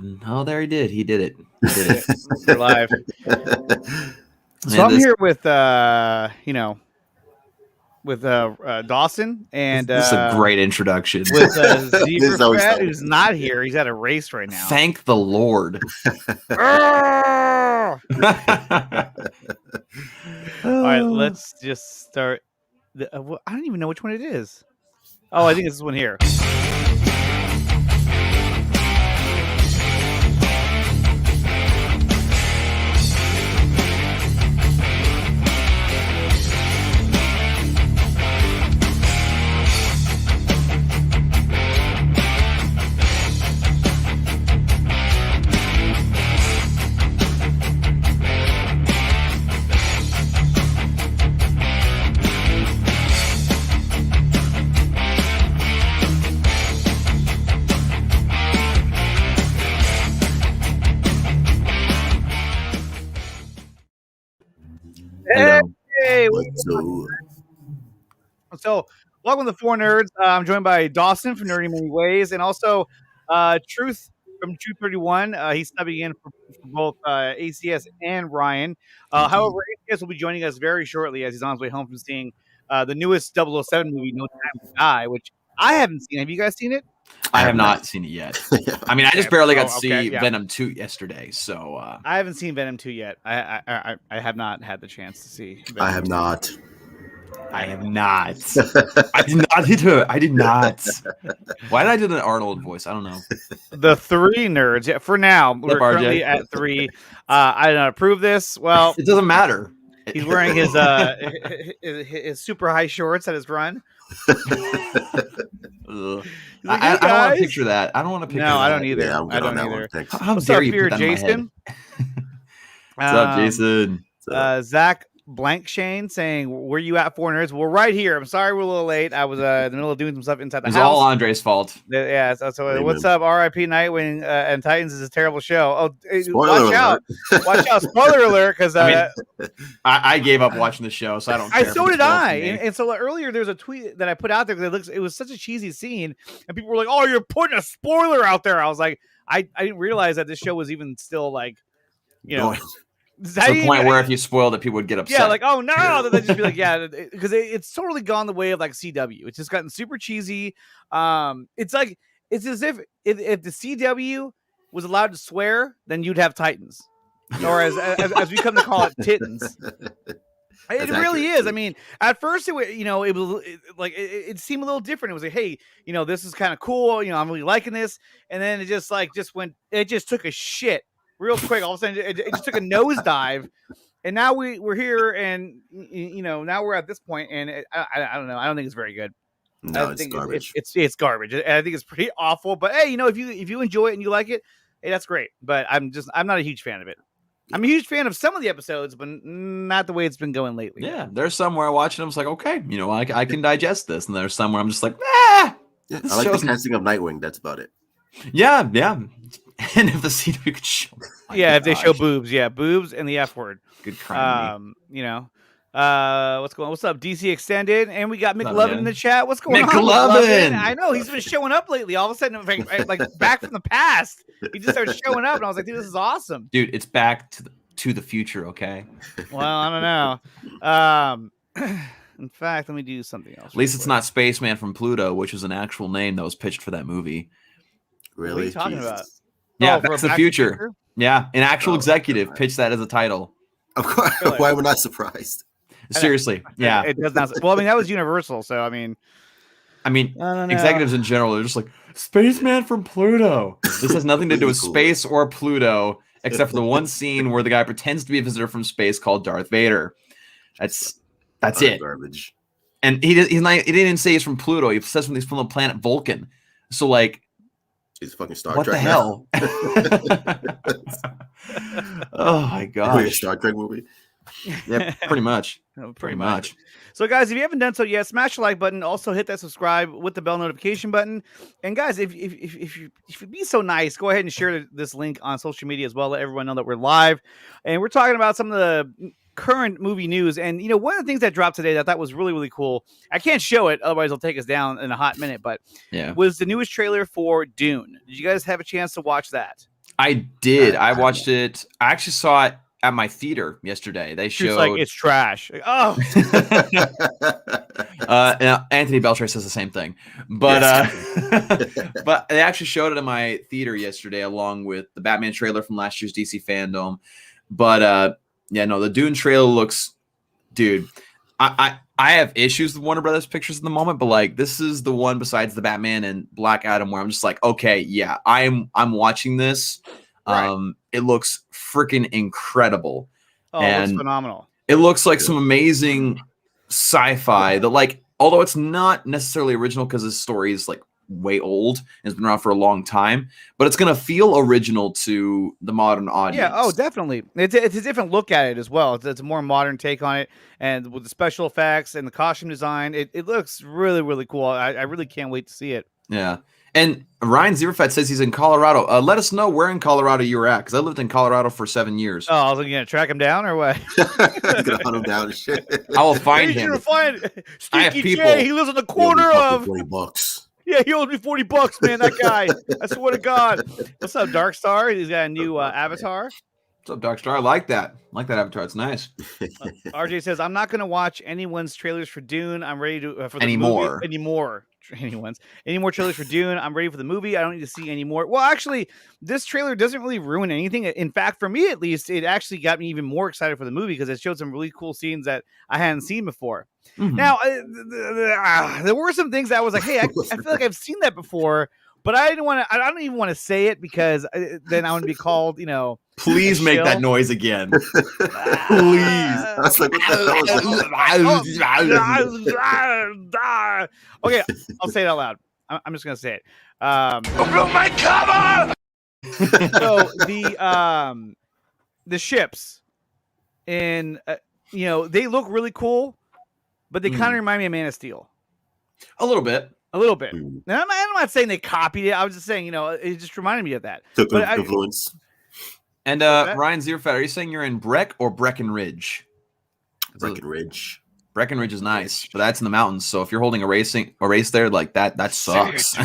no, there he did. He did it. He did it. We're live. So I'm here with with Dawson, and this is a great introduction. With Zeeverfett, who's not here. He's at a race right now. Thank the Lord. All right, let's just start. I don't even know which one it is. Oh, I think it's this one here. Hey, so welcome to 4Nerds. I'm joined by Dawson from Nerdy Many Ways, and also Truth from Truth 31. He's subbing in for both ACS and Ryan. However, ACS will be joining us very shortly as he's on his way home from seeing the newest 007 movie, No Time to Die, which I haven't seen. Have you guys seen it? I have not seen it yet. I mean, I just barely got to see Venom 2 yesterday, so I haven't seen Venom 2 yet. I have not had the chance to see Venom I have 2. not. I have not. I did not hit her. I did not. Why did I do the Arnold voice? I don't know. The 3 nerds. Yeah, for now, we're currently at 3. I did not approve this. Well, it doesn't matter. He's wearing his super high shorts at his run. Like, I don't want to picture that. I don't want to picture that. No, I don't either. Yeah, I don't either. How dare you put that Jason? What's up, Jason? Zack Blank Shane saying, "Where you at, 4Nerds?" We're right here. I'm sorry we're a little late. I was in the middle of doing some stuff inside the house. It's all Andre's fault. Yeah. So what's up, R.I.P. Nightwing and Titans is a terrible show. Oh, Spoiler watch out! Watch out! Spoiler alert! Because I gave up watching the show, so I don't care. So did I. And so earlier there was a tweet that I put out there because it was such a cheesy scene, and people were like, "Oh, you're putting a spoiler out there." I was like, I didn't realize that this show was even still like, to the point where if you spoiled it, people would get upset. Yeah, like, oh no, they'd just be like, yeah, because it's totally gone the way of like CW. It's just gotten super cheesy. It's as if the CW was allowed to swear, then you'd have Titans, or as we come to call it, Titans. It really is. I mean, at first it seemed a little different. It was like, hey, this is kind of cool. I'm really liking this, and then it just took a shit real quick. All of a sudden, it just took a nosedive, and now we're here, and now we're at this point, and I don't know. I don't think it's very good. No, it's garbage. It's garbage. I think it's pretty awful. But hey, if you enjoy it and you like it, hey, that's great. But I'm not a huge fan of it. I'm a huge fan of some of the episodes, but not the way it's been going lately. Yeah, there's some where I watch it, I'm just like, okay, I can digest this, and there's some where I'm just like, ah. Yeah, I like the casting of Nightwing. That's about it. Yeah. And if the CW could show, if they show boobs, boobs and the F word. Good crime. What's going on? What's up, DC Extended? And we got McLovin in the chat. What's going on? McLovin? I know he's been showing up lately. All of a sudden, like back from the past, he just started showing up, and I was like, dude, this is awesome. Dude, it's back to the future. Okay. Well, I don't know. In fact, let me do something else. At least it's not Spaceman from Pluto, which was an actual name that was pitched for that movie. Really? What are you talking about? Yeah, Back to the Future. Yeah, an actual executive pitched that as a title. Of course. Really? Why am I not surprised? Seriously, yeah. It does not. Well, I mean, that was Universal, so I mean, executives in general are just like, Spaceman from Pluto. This has nothing to do with space or Pluto, except for the one scene where the guy pretends to be a visitor from space called Darth Vader. That's it. Garbage. And he didn't say he's from Pluto. He says he's from the planet Vulcan. So like, he's fucking Star what Trek. What the hell? Oh my god! A Star Trek movie. Yeah, pretty much. Pretty much. So, guys, if you haven't done so yet, smash the like button. Also, hit that subscribe with the bell notification button. And, guys, if you'd be so nice, go ahead and share this link on social media as well. Let everyone know that we're live. And we're talking about some of the current movie news. And, one of the things that dropped today that I thought was really, really cool, I can't show it, otherwise it'll take us down in a hot minute, but was the newest trailer for Dune. Did you guys have a chance to watch that? I did. I watched it. I actually saw it at my theater yesterday. They showed like it's trash. Like, oh, and Anthony Belcher says the same thing, but but they actually showed it in my theater yesterday, along with the Batman trailer from last year's DC Fandome. But yeah, no, the Dune trailer looks, dude. I have issues with Warner Brothers Pictures in the moment, but like this is the one besides the Batman and Black Adam where I'm just like, okay, yeah, I'm watching this. Right. It looks freaking incredible. Oh, it looks phenomenal. It looks like some amazing sci-fi that, like, although it's not necessarily original because this story is like way old and has been around for a long time, but it's gonna feel original to the modern audience. Yeah, oh, definitely. It's a different look at it as well. It's a more modern take on it, and with the special effects and the costume design, it looks really, really cool. I really can't wait to see it. Yeah. And Ryan Zeeverfett says he's in Colorado. Let us know where in Colorado you're at, because I lived in Colorado for 7 years. Oh, I was gonna track him down or what? Gonna hunt him down and shit. I will find him. Find Stinky people. J. He lives on the corner of $40. Yeah, he owes me $40, man. That guy. I swear to God. What's up, Dark Star? He's got a new avatar. What's up, Dark Star? I like that. I like that avatar. It's nice. RJ says, I'm not going to watch anyone's trailers for Dune. I'm ready to for the anymore. Movie. Any more trailers for Dune? I'm ready for the movie. I don't need to see any more. Well, actually, this trailer doesn't really ruin anything. In fact, for me at least, it actually got me even more excited for the movie because it showed some really cool scenes that I hadn't seen before. Mm-hmm. Now, there were some things that I was like, hey, I feel like I've seen that before, but I don't even want to say it because then I want to be called, Please make that noise again. Please. I was like, what the hell? Okay, I'll say it out loud. I'm just gonna say it. Blow my cover! So the ships, and they look really cool, but they kind of remind me of Man of Steel. A little bit. And I'm not saying they copied it. I was just saying, it just reminded me of that. Took influence. And Ryan Zeeverfett, are you saying you're in Breck or Breckenridge? Breckenridge. Breckenridge is nice, but that's in the mountains. So if you're holding a race there, like that sucks.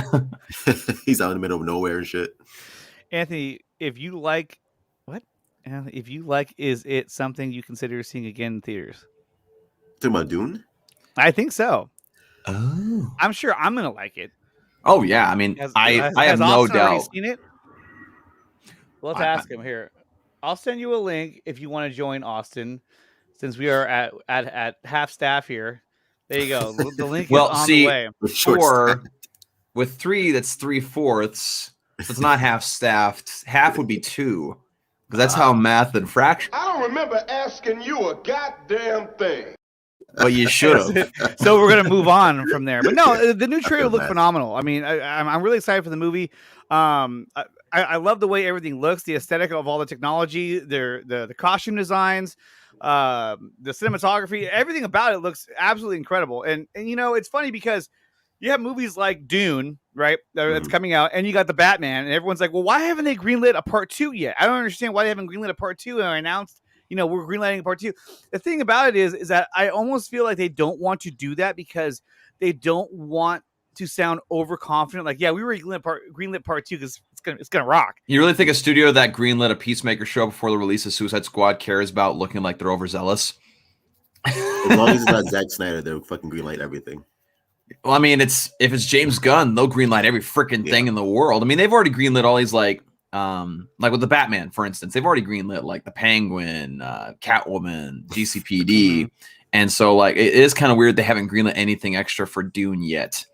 He's out in the middle of nowhere and shit. Anthony, if you like, is it something you consider seeing again in theaters? Talking about Dune? I think so. Oh, I'm sure I'm gonna like it. Oh yeah, I mean, I have no doubt. Seen it? Let's ask him here. I'll send you a link if you want to join Austin, since we are at half staff here. There you go. The link is on the way. 4 with 3, that's 3/4. So it's not half staffed. Half would be 2, because that's how math and fraction. I don't remember asking you a goddamn thing. But you should have. So we're gonna move on from there. But no, the new trailer looked phenomenal. I mean, I'm really excited for the movie. I love the way everything looks, the aesthetic of all the technology, the costume designs, the cinematography, everything about it looks absolutely incredible. And it's funny because you have movies like Dune, right? That's coming out, and you got the Batman, and everyone's like, well, why haven't they greenlit a part 2 yet? I don't understand why they haven't greenlit a part 2 and announced, we're greenlighting part 2. The thing about it is that I almost feel like they don't want to do that because they don't want to sound overconfident. Like, yeah, we were greenlit part 2 because it's gonna rock. You really think a studio that greenlit a Peacemaker show before the release of Suicide Squad cares about looking like they're overzealous? As long as it's not Zack Snyder, they'll fucking greenlight everything. Well, I mean, if it's James Gunn, they'll greenlight every freaking thing in the world. I mean, they've already greenlit all these like with the Batman, for instance, they've already greenlit like the Penguin, Catwoman, GCPD, and so like it is kind of weird they haven't greenlit anything extra for Dune yet.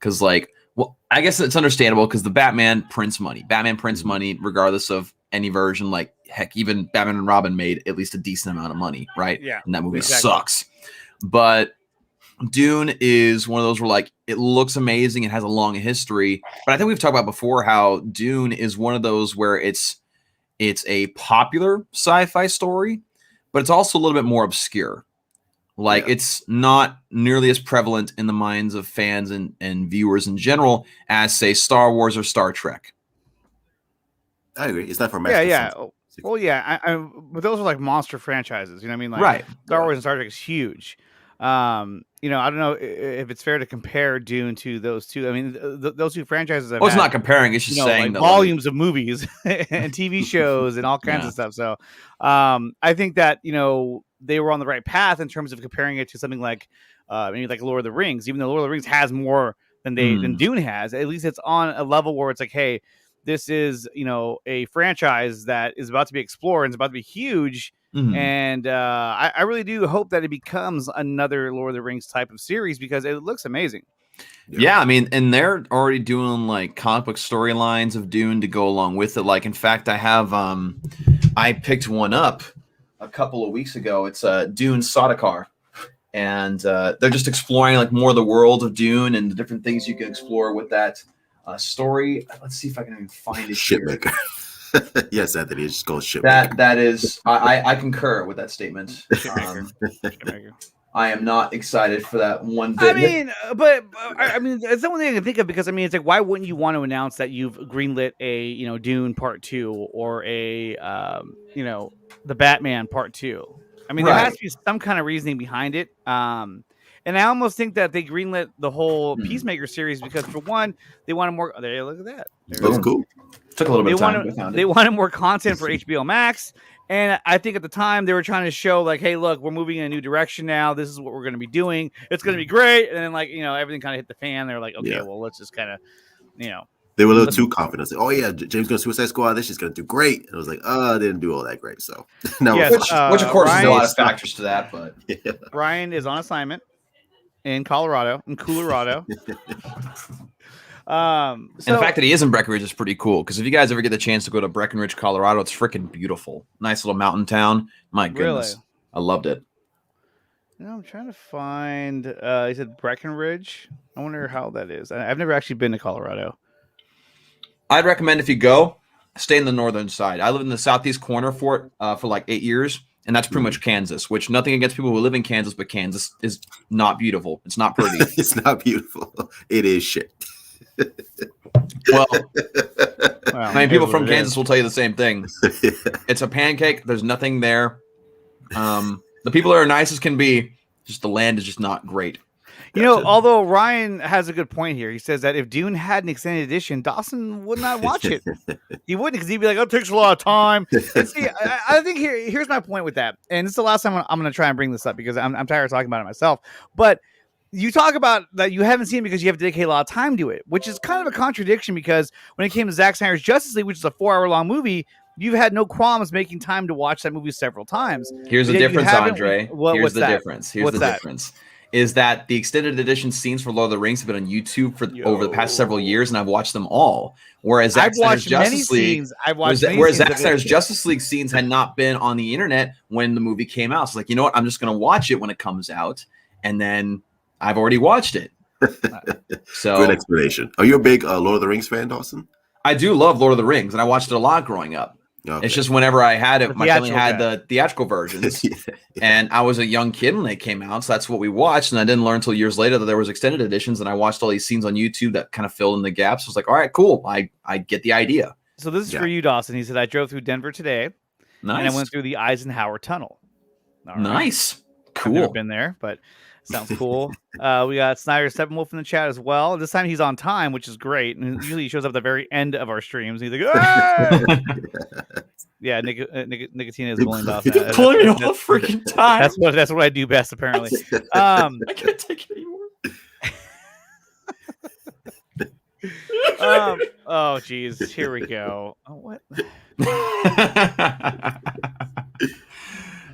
Because, like, well, I guess it's understandable because the Batman prints money. Batman prints money regardless of any version. Like, heck, even Batman and Robin made at least a decent amount of money, right? Yeah. And that movie sucks. But Dune is one of those where, like, it looks amazing. It has a long history. But I think we've talked about before how Dune is one of those where it's a popular sci-fi story, but it's also a little bit more obscure. Like, it's not nearly as prevalent in the minds of fans and viewers in general as, say, Star Wars or Star Trek. I agree. It's not for mass. Yeah. Well, yeah. But those are like monster franchises. You know what I mean? Like, right. Star Wars and Star Trek is huge. You know, I don't know if it's fair to compare Dune to those two. I mean, those two franchises have Well, it's had, not comparing. It's just saying like that volumes of movies and TV shows and all kinds of stuff. So, I think that they were on the right path in terms of comparing it to something like maybe like Lord of the Rings. Even though Lord of the Rings has more than Dune has, at least it's on a level where it's like, hey, this is a franchise that is about to be explored and it's about to be huge. And I really do hope that it becomes another Lord of the Rings type of series because it looks amazing. Yeah, I mean, and they're already doing like comic book storylines of Dune to go along with it. Like, in fact, I have I picked one up a couple of weeks ago. It's Dune Sardaukar, and they're just exploring like more of the world of Dune and the different things you can explore with that story. Let's see if I can even find it. Shipmaker. Yes, Anthony, it's just called Shipmaker. That is, I concur with that statement. I am not excited for that one bit. I mean, but I mean, it's the only thing I can think of because I mean, it's like, why wouldn't you want to announce that you've greenlit a Dune Part 2 or a the Batman Part 2? I mean, there has to be some kind of reasoning behind it. And I almost think that they greenlit the whole Peacemaker series because, for one, they wanted more. There, look at that. Looks cool. Took a little bit of time. They wanted more content for HBO Max, and I think at the time they were trying to show like, hey, look, we're moving in a new direction now. This is what we're going to be doing. It's going to be great. And then like everything kind of hit the fan. They're like, okay, well, let's just kind of They were a little too confident. Like, oh yeah, James Gunn's Suicide Squad. This is going to do great. And I was like, they didn't do all that great. So which of course there's a lot of factors to that, but Ryan is on assignment in Colorado. And the fact that he is in Breckenridge is pretty cool because if you guys ever get the chance to go to Breckenridge, Colorado, it's freaking beautiful. Nice little mountain town. My goodness. Really? I loved it. I'm trying to find he said Breckenridge. I wonder how that is. I've never actually been to Colorado. I'd recommend if you go, stay in the northern side. I lived in the southeast corner for like 8 years, and that's pretty much Kansas, which nothing against people who live in Kansas, but Kansas is not beautiful. It's not pretty. It's not beautiful. It is shit. Well, I mean, people from Kansas will tell you the same thing. It's a pancake. There's nothing there. The people are nice as can be. Just the land is just not great. Although Ryan has a good point here. He says that if Dune had an extended edition, Dawson would not watch it. He wouldn't because he'd be like, "Oh, it takes a lot of time." And see, I think here's my point with that. And this is the last time I'm going to try and bring this up because I'm tired of talking about it myself. But you talk about that you haven't seen it because you have to dedicate a lot of time to it, which is kind of a contradiction because when it came to Zack Snyder's Justice League, which is a 4-hour-long movie, you've had no qualms making time to watch that movie several times. Here's the difference, Andre. Here's the difference. Is that the extended edition scenes for Lord of the Rings have been on YouTube for over the past several years, and I've watched them all. Whereas Zack Snyder's Justice League, Zack Snyder's Justice League scenes had not been on the internet when the movie came out. So, like, you know what? I'm just going to watch it when it comes out, and then I've already watched it. So good explanation. Are you a big Lord of the Rings fan, Dawson? I do love Lord of the Rings, and I watched it a lot growing up. Okay. It's just whenever I had it, my family had the theatrical versions, and I was a young kid when they came out, so that's what we watched. And I didn't learn until years later that there was extended editions, and I watched all these scenes on YouTube that kind of filled in the gaps. I was like, all right, cool. I get the idea. So this is for you, Dawson. He said, I drove through Denver today, and I went through the Eisenhower Tunnel. Right. Nice. Cool. I've never been there, but sounds cool. We got Snyder Steppenwolf in the chat as well. This time he's on time, which is great. And usually he shows up at the very end of our streams. He's like, ah! Yeah, Nickatina is pulling off. You're pulling me off freaking time. That's what I do best, apparently. I can't take it anymore. Oh, geez. Here we go. Oh, what?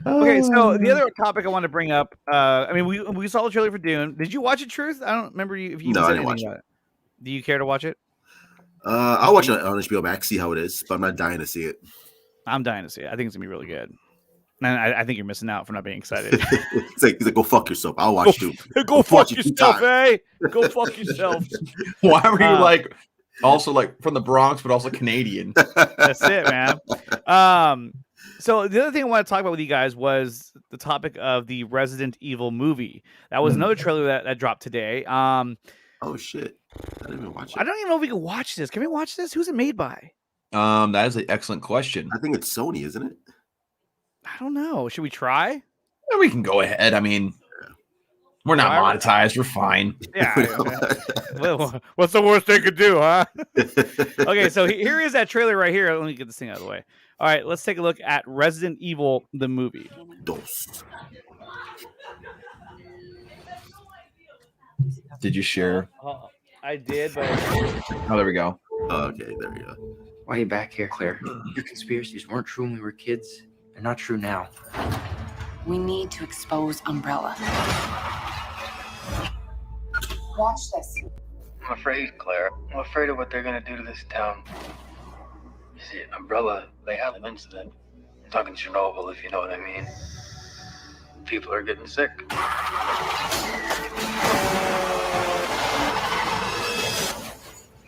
Okay, so the other topic I want to bring up, I mean, we saw the trailer for Dune. Did you watch it, Truth? I don't remember if you said anything about it. Do you care to watch it? I'll watch it on HBO Max, see how it is, but I'm not dying to see it. I'm dying to see it. I think it's going to be really good. And I think you're missing out for not being excited. He's like, go fuck yourself. I'll watch Dune. Go fuck yourself, eh? Go fuck yourself. Why were you like, also like from the Bronx, but also Canadian? That's it, man. So the other thing I want to talk about with you guys was the topic of the Resident Evil movie. That was another trailer that dropped today. Oh shit! I didn't even watch it. I don't even know if we can watch this. Can we watch this? Who's it made by? That is an excellent question. I think it's Sony, isn't it? I don't know. Should we try? Yeah, we can go ahead. I mean, We're not monetized. We're fine. Yeah. What's the worst they could do, huh? Okay, so here is that trailer right here. Let me get this thing out of the way. All right, let's take a look at Resident Evil, the movie. Did you share? I did, but... Oh, there we go. Okay, there we go. Why are you back here, Claire? Your conspiracies weren't true when we were kids. They're not true now. We need to expose Umbrella. Watch this. I'm afraid, Claire. I'm afraid of what they're gonna do to this town. You see, Umbrella, they had an incident. I'm talking Chernobyl, if you know what I mean. People are getting sick. You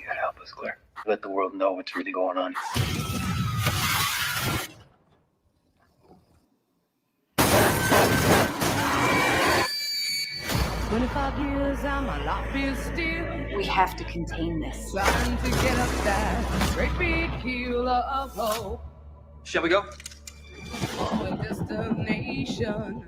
gotta help us, Claire. Let the world know what's really going on. 25 years, I'm a lot still. We have to contain this. Trying to get up that great big hill of hope. Shall we go? For a destination.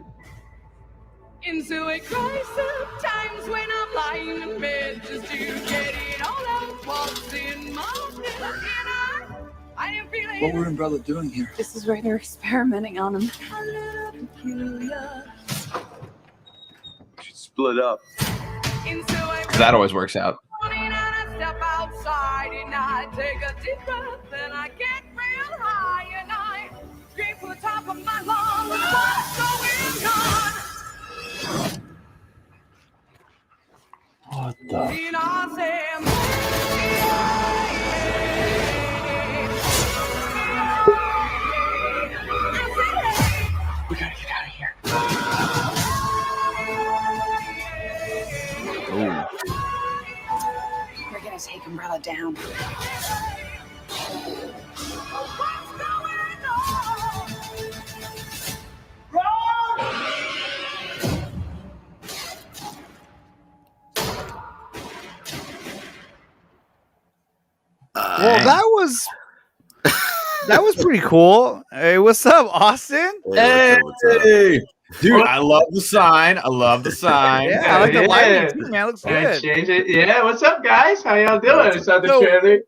Into a crisis of times when I'm lying in bed just to get it all out. What's in my head? I didn't feel it. What were Umbrella doing here? This is where they're experimenting on him. A little peculiar. We should split up. That always works out. And I step outside and I take a deep breath and I get real high and I scream from the top of my lungs. What's going on? What the? And I say, We gotta get out of here. Ooh. We're gonna take Umbrella down. Well, that was pretty cool. Hey, what's up, Austin? Hey, dude, I love the sign. I love the sign. Yeah, I like the lighting too, man. Looks good. Change it. Yeah, what's up, guys? How y'all doing? It's not the So- trailer.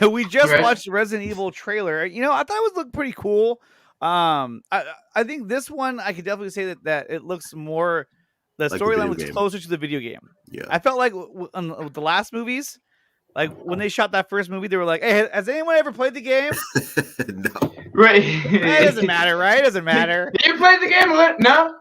We just Right. watched the Resident Evil trailer. You know, I thought it was looked pretty cool. I think this one I could definitely say that it looks more. The Like the storyline video looks game. closer to the video game. Yeah. I felt like with the last movies, like when they shot that first movie, they were like, "Hey, has anyone ever played the game?" No. Right. It doesn't matter, right? It doesn't matter. You played the game? No?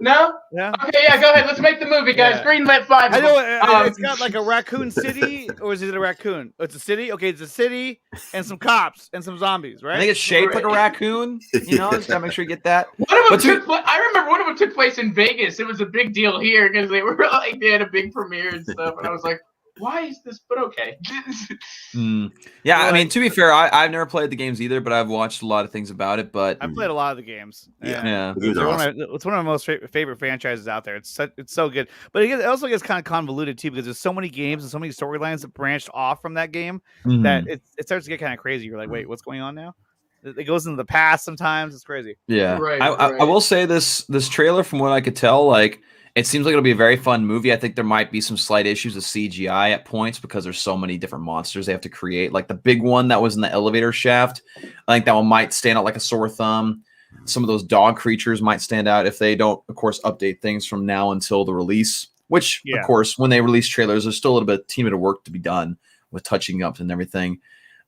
Yeah. Okay, yeah, go ahead. Let's make the movie, guys. Yeah. Greenlit 5. I know it's got like a raccoon city, or is it a raccoon? Oh, it's a city. Okay, it's a city and some cops and some zombies, right? I think it's shaped like a raccoon. You know, just gotta make sure you get that. One of But them I remember one of them took place in Vegas. It was a big deal here because they were like, they had a big premiere and stuff. And I was like, why is this? But okay. Yeah, I mean, to be fair, I've never played the games either, but I've watched a lot of things about it. But I played a lot of the games. yeah. The games They're are one awesome. of it's one of my most favorite franchises out there. It's so good, but it also gets kind of convoluted too because there's so many games and so many storylines that branched off from that game that it starts to get kind of crazy. You're like, wait, what's going on now? It goes into the past sometimes. It's crazy. Yeah, Right, I will say this trailer, from what I could tell, like it seems like it'll be a very fun movie. I think there might be some slight issues with CGI at points because there's so many different monsters they have to create. Like the big one that was in the elevator shaft, I think that one might stand out like a sore thumb. Some of those dog creatures might stand out if they don't, of course, update things from now until the release. Which, Yeah. of course, when they release trailers, there's still a little bit of work to be done with touching up and everything.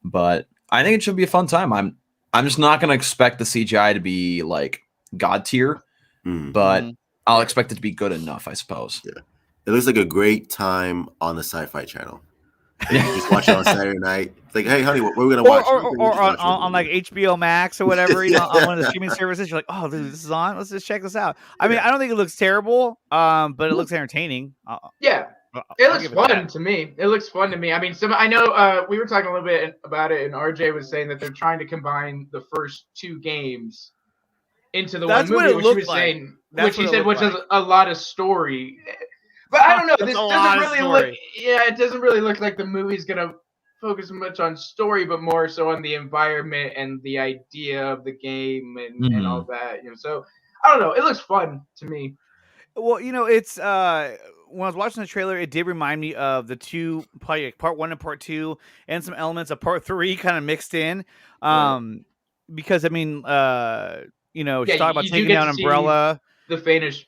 But I think it should be a fun time. I'm just not going to expect the CGI to be like god tier, but I'll expect it to be good enough, I suppose. Yeah. It looks like a great time on the Sci-Fi Channel. Just watch it on Saturday night. It's like, hey, honey, what are we gonna watch? Or on like HBO Max or whatever, you know, on one of the streaming services. You're like, oh, dude, this is on. Let's just check this out. I mean, I don't think it looks terrible, but it looks entertaining. Yeah. It looks fun to me. It looks fun to me. I mean, I know we were talking a little bit about it, and RJ was saying that they're trying to combine the first two games into the That's one what movie, it which looked he was like. saying, That's which he what it said, which looked is a lot of story. But I don't know. That's This a lot doesn't of really story. look. Yeah, it doesn't really look like the movie's gonna focus much on story, but more so on the environment and the idea of the game and all that. You know, so I don't know. It looks fun to me. Well, it's when I was watching the trailer, it did remind me of the two, probably like part 1 and part 2, and some elements of part 3 kind of mixed in. Because she's talking about you do taking get down to see Umbrella. the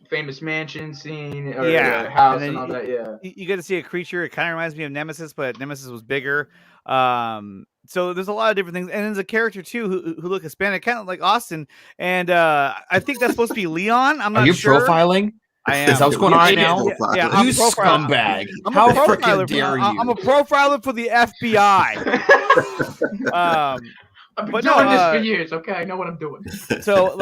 famous mansion scene or Yeah, the house and and, then all that. Yeah, you get to see a creature. It kind of reminds me of Nemesis, but Nemesis was bigger. So there's a lot of different things, and there's a character too who look Hispanic, kind of like Austin. And I think that's supposed to be Leon. I'm not Are you sure. profiling? I am. Is that what's going on right now? Yeah, You scumbag! How freaking dare you? I'm a profiler for the FBI. I've been doing this for years. Okay, I know what I'm doing. So,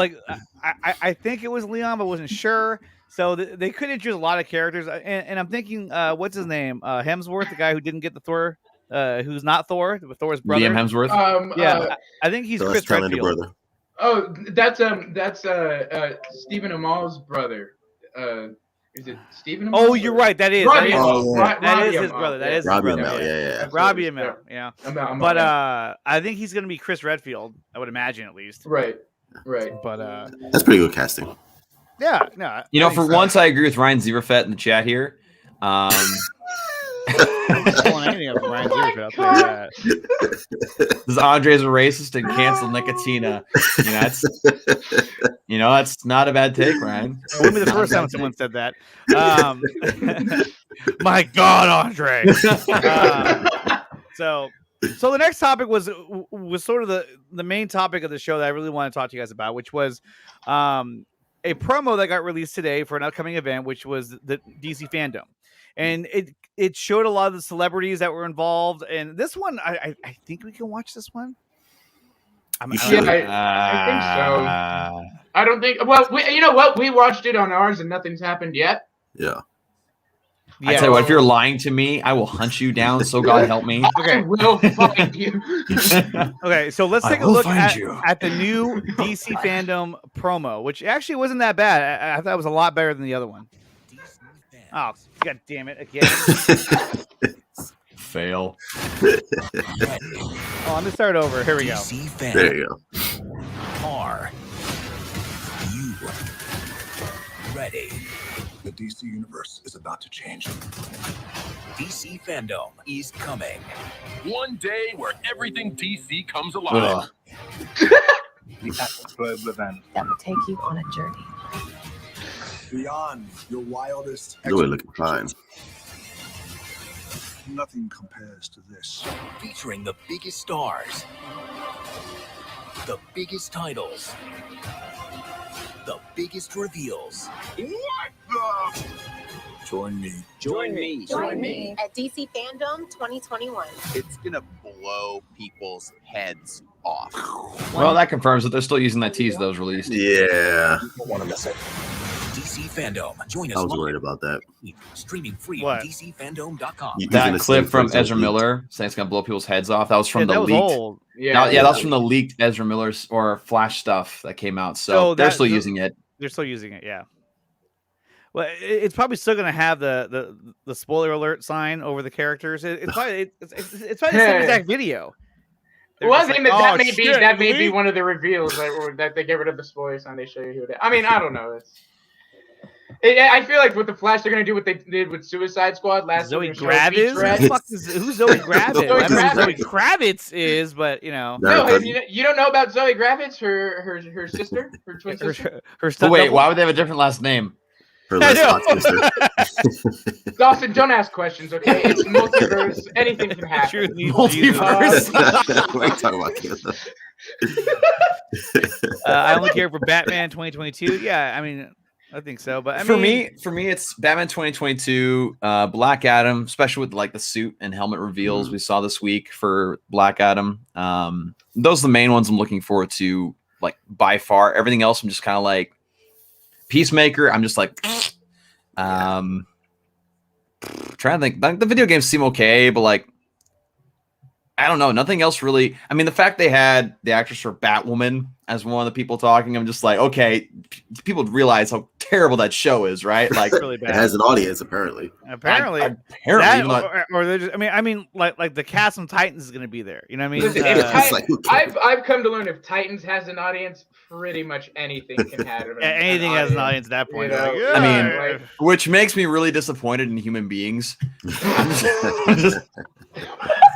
I think it was Leon, but wasn't sure. So they could introduce a lot of characters, and I'm thinking, what's his name? Hemsworth, the guy who didn't get the Thor, who's not Thor, but Thor's brother. Liam Hemsworth. I think he's So Chris Redfield. brother. Oh, that's Stephen Amell's brother. Is it Stephen Amell? Oh, you're right. That is. Robbie That is Amell. his brother. That is Robbie his brother. Amell, yeah. Robbie Amell. Yeah. But I think he's gonna be Chris Redfield. I would imagine, at least. Right. But that's pretty good casting. Yeah. No. For once, I agree with Ryan Zeeverfett in the chat here. This Andre's a racist and cancel Nickatina. That's not a bad take, Ryan. It wouldn't be the first time someone said that. My God, Andre. So the next topic was sort of the main topic of the show that I really want to talk to you guys about, which was a promo that got released today for an upcoming event, which was the DC Fandome. And it showed a lot of the celebrities that were involved. And this one, I think we can watch this one. I think so. I don't think. Well, you know what? We watched it on ours, and nothing's happened yet. Yeah. I tell you what, if you're lying to me, I will hunt you down. So God help me. Okay, I will find you. Okay, so let's take a look at the new DC Fandome promo, which actually wasn't that bad. I thought it was a lot better than the other one. Oh, God damn it again! Fail. Oh, let me start over. Here we go. There you go. Are you ready? The DC Universe is about to change. DC Fandome is coming. One day where everything DC comes alive. The epic global event That will take you on a journey. beyond your wildest Really looking fine. Nothing compares to this. Featuring the biggest stars, the biggest titles, the biggest reveals. What the? Join me. Join me. Join me at DC Fandome 2021. It's gonna blow people's heads off. Well, that confirms that they're still using that tease that was released. Yeah. You don't want to miss it. DC Fandome. Join us. I was worried about that. Streaming free What? on DCFandome.com. That clip from Ezra Miller saying it's gonna blow people's heads off. That was from the that was leaked. old. That was from the leaked Ezra Miller's or Flash stuff that came out. So they're still using it. They're still using it. Yeah. Well, it's probably still going to have the spoiler alert sign over the characters. It's probably the same exact video. Well, that may be one of the reveals that they get rid of the spoiler sign. They show you who it is. I mean, I don't know. I feel like with the Flash, they're gonna do what they did with Suicide Squad last. Zoe Kravitz? Who's Zoe Kravitz? I don't know who Zoe Kravitz is, but you know. No, you don't know about Zoe Kravitz, her sister, her twin sister. Wait, why would they have a different last name? Her last sister. Dawson, don't ask questions, okay? It's multiverse. Anything can happen. Multiverse. What are you talking about, Kayla? I only care for Batman 2022. Yeah, I mean. I think so, but for me, it's Batman 2022, Black Adam, especially with like the suit and helmet reveals we saw this week for Black Adam. Those are the main ones I'm looking forward to, like by far. Everything else, I'm just kind of like Peacemaker. I'm just like, trying to think. The video games seem okay, but like, I don't know. Nothing else really. I mean, the fact they had the actress for Batwoman as one of the people talking, I'm just like, okay, people realize how terrible that show is, right? Like really bad. It has an audience, apparently. Apparently, even though or they're just, I mean, like the cast from Titans is going to be there. You know what I mean? Listen, I've come to learn if Titans has an audience, pretty much anything can have it. Anything has an audience at that point. You know? Like, I mean, which makes me really disappointed in human beings.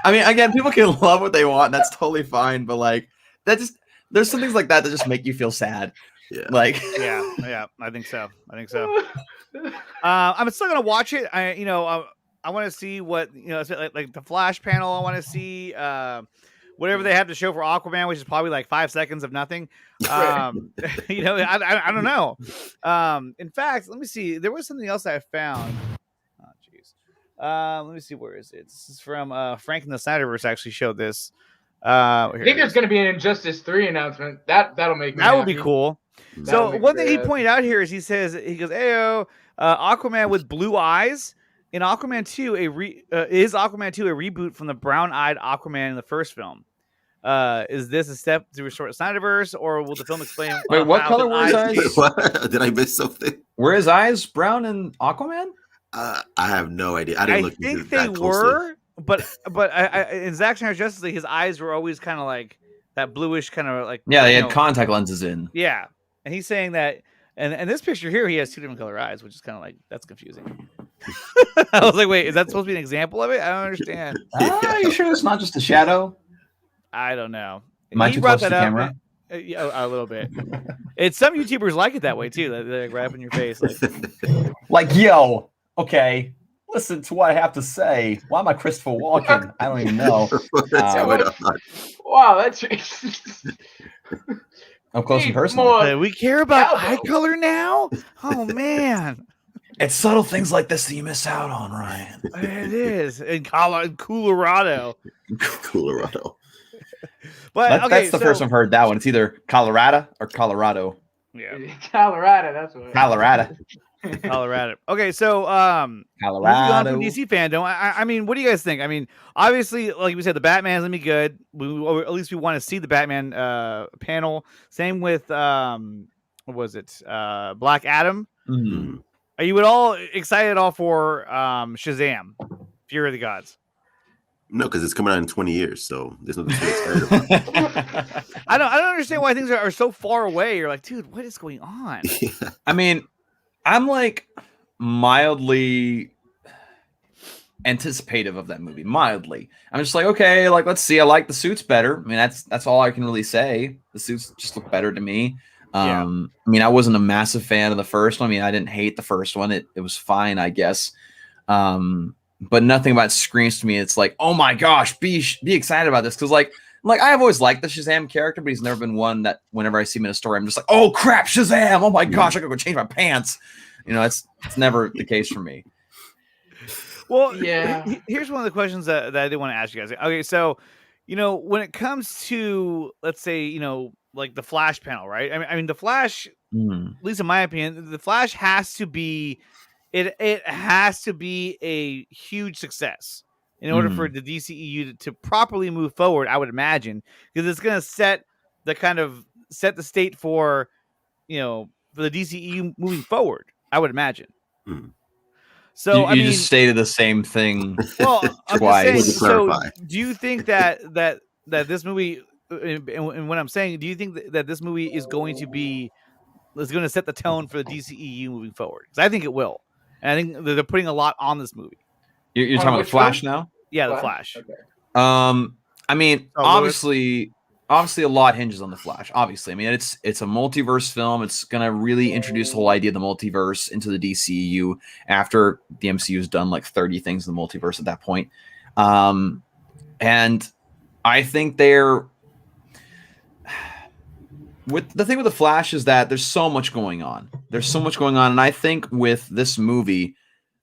I mean, again, people can love what they want, and that's totally fine. But like, that just there's some things like that just make you feel sad. Yeah. Like, yeah, I think so. I'm still gonna watch it. I want to see what like the Flash panel. I want to see whatever they have to show for Aquaman, which is probably like 5 seconds of nothing. I don't know. In fact, let me see. There was something else I found. Oh, jeez. Let me see. Where is it? This is from Frank and the Snyderverse. Actually showed this. I think there's going to be an Injustice 3 announcement. That'll make me that would happy. be cool. So one thing he pointed out here is he goes, "Ayo, Aquaman with blue eyes in Aquaman 2. Is Aquaman 2 a reboot from the brown-eyed Aquaman in the first film? Is this a step to restore the Snyderverse, or will the film explain?" Wait, what color were his eyes? What? Did I miss something? Were his eyes brown in Aquaman? I have no idea. I didn't look into think they that closely. were, but in Zack Snyder's Justice League, his eyes were always kind of like that bluish kind of like. Yeah, they had contact lenses in. Yeah, and he's saying that, and this picture here, he has two different color eyes, which is kind of like that's confusing. I was like, wait, is that supposed to be an example of it? I don't understand. Are you sure it's not just a shadow? I don't know. Am I too close to the camera? A little bit. It's some YouTubers like it that way too. They're right up in your face, like yo, okay. Listen to what I have to say. Why am I Christopher Walken? I don't even know. Wow, that's up close and personal. We care about eye color now? Oh man. It's subtle things like this that you miss out on, Ryan. It is. In Colorado. Colorado. But that's the first I've heard that one. It's either Colorado or Colorado. Yeah. Colorado, that's what. Colorado. Okay, so Colorado from DC Fandome. I mean, what do you guys think? I mean, obviously, like we said, the Batman's gonna be good. Or at least we want to see the Batman panel. Same with what was it? Black Adam. Mm-hmm. Are you at all excited at all for Shazam, Fury of the Gods? No, because it's coming out in 20 years, so there's nothing to be excited about. I don't understand why things are so far away. You're like, dude, what is going on? I mean, I'm like mildly anticipative of that movie. Mildly. I'm just like, okay, like let's see. I like the suits better. I mean, that's all I can really say. The suits just look better to me. I mean, I wasn't a massive fan of the first one. I mean, I didn't hate the first one. It was fine, I guess. But nothing about it screams to me. It's like, oh my gosh, be excited about this. Cause like I have always liked the Shazam character, but he's never been one that whenever I see him in a story, I'm just like, oh crap, Shazam. Oh my gosh, I gotta go change my pants. You know, it's never the case for me. Well, yeah. Here's one of the questions that I did want to ask you guys. Okay, so when it comes to, let's say, like the Flash panel, right? I mean, the Flash, at least in my opinion, the Flash has to be. It has to be a huge success in order for the DCEU to properly move forward, I would imagine, because it's going to set the state for the DCEU moving forward, I would imagine. So you just stated the same thing twice. So do you think that this movie, and what I'm saying, do you think that this movie is going to set the tone for the DCEU moving forward? Because I think it will. And I think they're putting a lot on this movie. You're talking about Flash now? Yeah, the Flash. Okay. I mean, obviously a lot hinges on the Flash. Obviously, I mean, it's a multiverse film. It's gonna really introduce the whole idea of the multiverse into the DCU after the MCU has done like 30 things in the multiverse at that point. And I think with the thing with the Flash is that there's so much going on. And I think with this movie,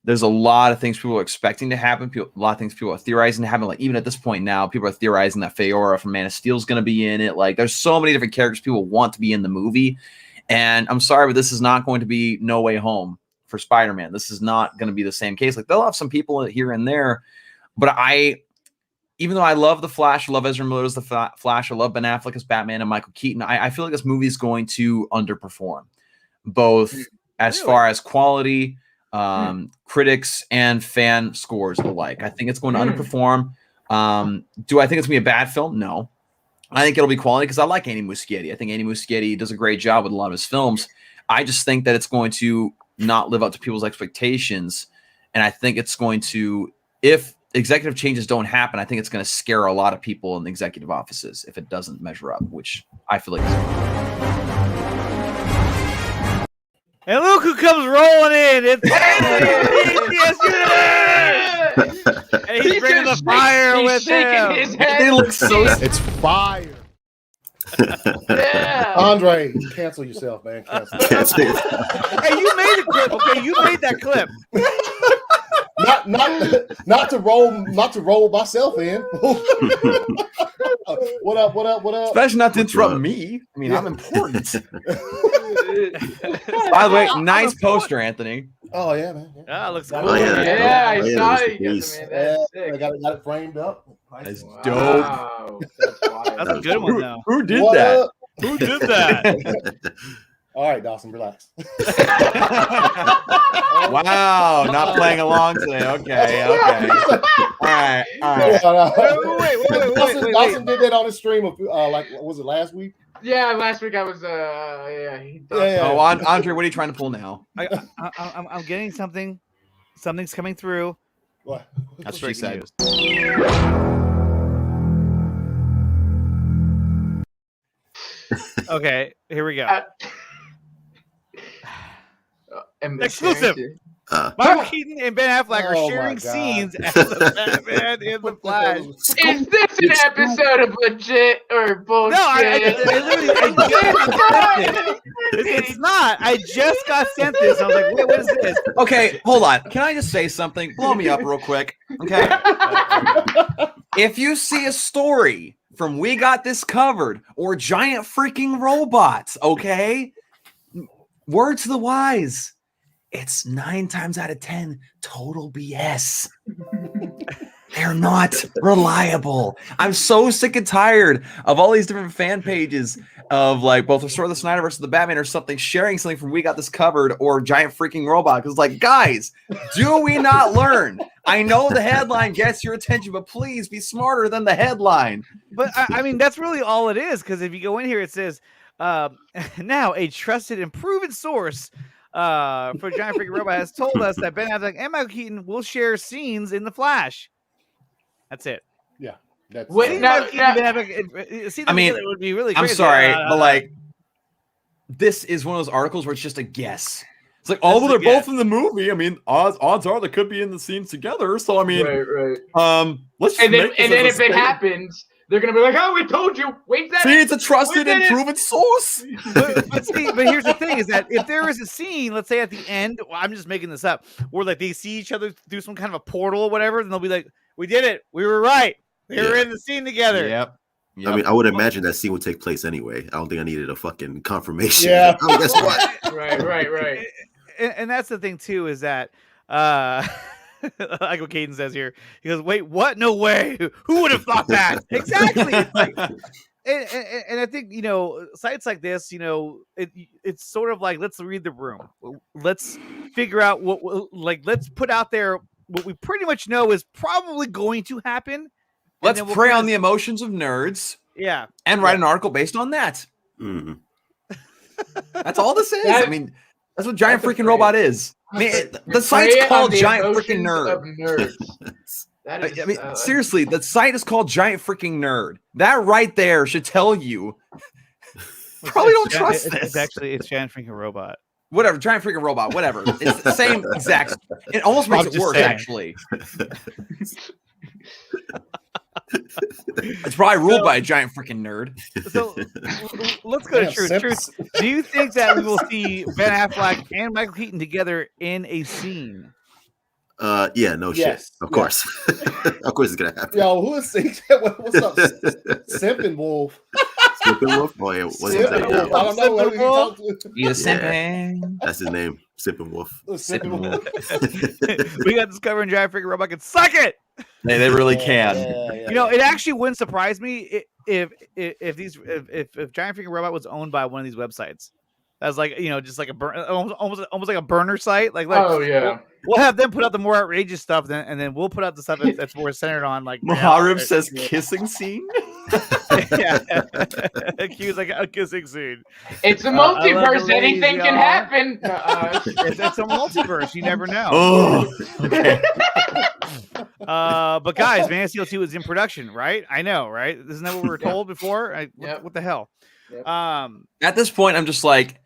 there's a lot of things people are expecting to happen. A lot of things people are theorizing to happen. Like even at this point now, people are theorizing that Feora from Man of Steel is going to be in it. Like there's so many different characters people want to be in the movie. And I'm sorry, but this is not going to be No Way Home for Spider-Man. This is not going to be the same case. Like they'll have some people here and there, but even though I love the Flash, I love Ezra Miller as the Flash, I love Ben Affleck as Batman and Michael Keaton, I feel like this movie is going to underperform, both as far as quality, critics, and fan scores alike. I think it's going to underperform. Do I think it's going to be a bad film? No. I think it'll be quality because I like Andy Muschietti. I think Andy Muschietti does a great job with a lot of his films. I just think that it's going to not live up to people's expectations. And I think it's going to, if executive changes don't happen, I think it's going to scare a lot of people in the executive offices if it doesn't measure up, which I feel like. And look who comes rolling in. It's ACS Universe! And he's bringing the fire with him. They look so... It's fire. Yeah. Andre, cancel yourself, man. Cancel. Hey, you made the clip, okay? You made that clip. Not to roll myself in. What up? Especially not to interrupt me. I mean, I'm important. By the way, nice poster, Anthony. Oh yeah, man. Yeah, looks cool. Oh, yeah, I saw it. I got it framed up. That's dope. Wow. That's a good one, though. Who did that? Who did that? All right, Dawson, relax. Wow, not playing along today. Okay. All right. Wait. Dawson did that on his stream of like, was it last week? Yeah, last week I was Oh, Andre, what are you trying to pull now? I'm getting something. Something's coming through. What? That's what she said. Okay, here we go. Exclusive. Michael Keaton and Ben Affleck are sharing scenes as the Batman in the Flash. Is this an episode of legit or bullshit? No, I it's not. I just got sent this. I was like, wait, what is this? Okay, hold on. Can I just say something? Blow me up real quick. Okay. If you see a story from We Got This Covered or Giant Freaking Robots, okay? Word to the wise. It's 9 times out of 10 total BS. They're not reliable. I'm so sick and tired of all these different fan pages of like both Restore the Snyderverse and the Batman or something sharing something from We Got This Covered or Giant Freaking Robot. Because like, guys, do we not learn? I know the headline gets your attention, but please be smarter than the headline. But I mean, that's really all it is. Because if you go in here, it says now a trusted and proven source for Giant Freaking Robot has told us that Ben Affleck and Michael Keaton will share scenes in The Flash. That's it. Yeah. That's I mean, it would be really I'm crazy. sorry, but like, this is one of those articles where it's just a guess. It's like, oh, well, they're both in the movie. I mean, odds are they could be in the scenes together. So I mean, right. Let's just and then if it happens, they're gonna be like, "Oh, we told you." Wait, that see, it's a trusted and proven source. but here's the thing: is that if there is a scene, let's say at the end, I'm just making this up, where like they see each other through some kind of a portal or whatever, then they'll be like, "We did it. We were right. We were in the scene together." Yep. I mean, I would imagine that scene would take place anyway. I don't think I needed a fucking confirmation. Yeah. Oh, guess what? Right. And that's the thing too, is that like what Caden says here, he goes, "Wait, what? No way! Who would have thought that?" Exactly. It's like, and I think sites like this, it's sort of like, let's read the room. Let's figure out let's put out there what we pretty much know is probably going to happen. Let's prey on the emotions of nerds. Yeah, and write an article based on that. Mm-hmm. That's all this is. I mean, that's what Giant Freaking Robot is. I mean, the site's called Giant Freaking Nerd. I mean, seriously, the site is called Giant Freaking Nerd. That right there should tell you. Probably don't trust this. It's Giant Freaking Robot. Whatever, Giant Freaking Robot, whatever. It's the same exact. It almost makes it worse, actually. It's probably ruled by a giant freaking nerd. So let's go to truth. Do you think that we will see Ben Affleck and Michael Keaton together in a scene? Yeah, no shit. Of course. Of course it's gonna happen. Yo, who is what's up? Simpin Wolf. Simpin Wolf? Oh, yeah. What's his name? I don't know what he talked to. He's a Simpin. That's his name. Simpin Wolf. Simpin Wolf. We got this cover in Giant Freaking Robot. Can suck it. They really can. It actually wouldn't surprise me if Giant Freaking Robot was owned by one of these websites. That's like just like a almost like a burner site. Like Oh yeah. We'll have them put out the more outrageous stuff, and then we'll put out the stuff that's more centered on like Maharib says kissing scene. Yeah, Q's like a kissing scene. It's a multiverse. Anything can happen. It's a multiverse. You never know. Oh, okay. But guys, Man of Steel 2 is in production, right? I know, right? Isn't that what we were told before? What the hell? Yep. At this point, I'm just like,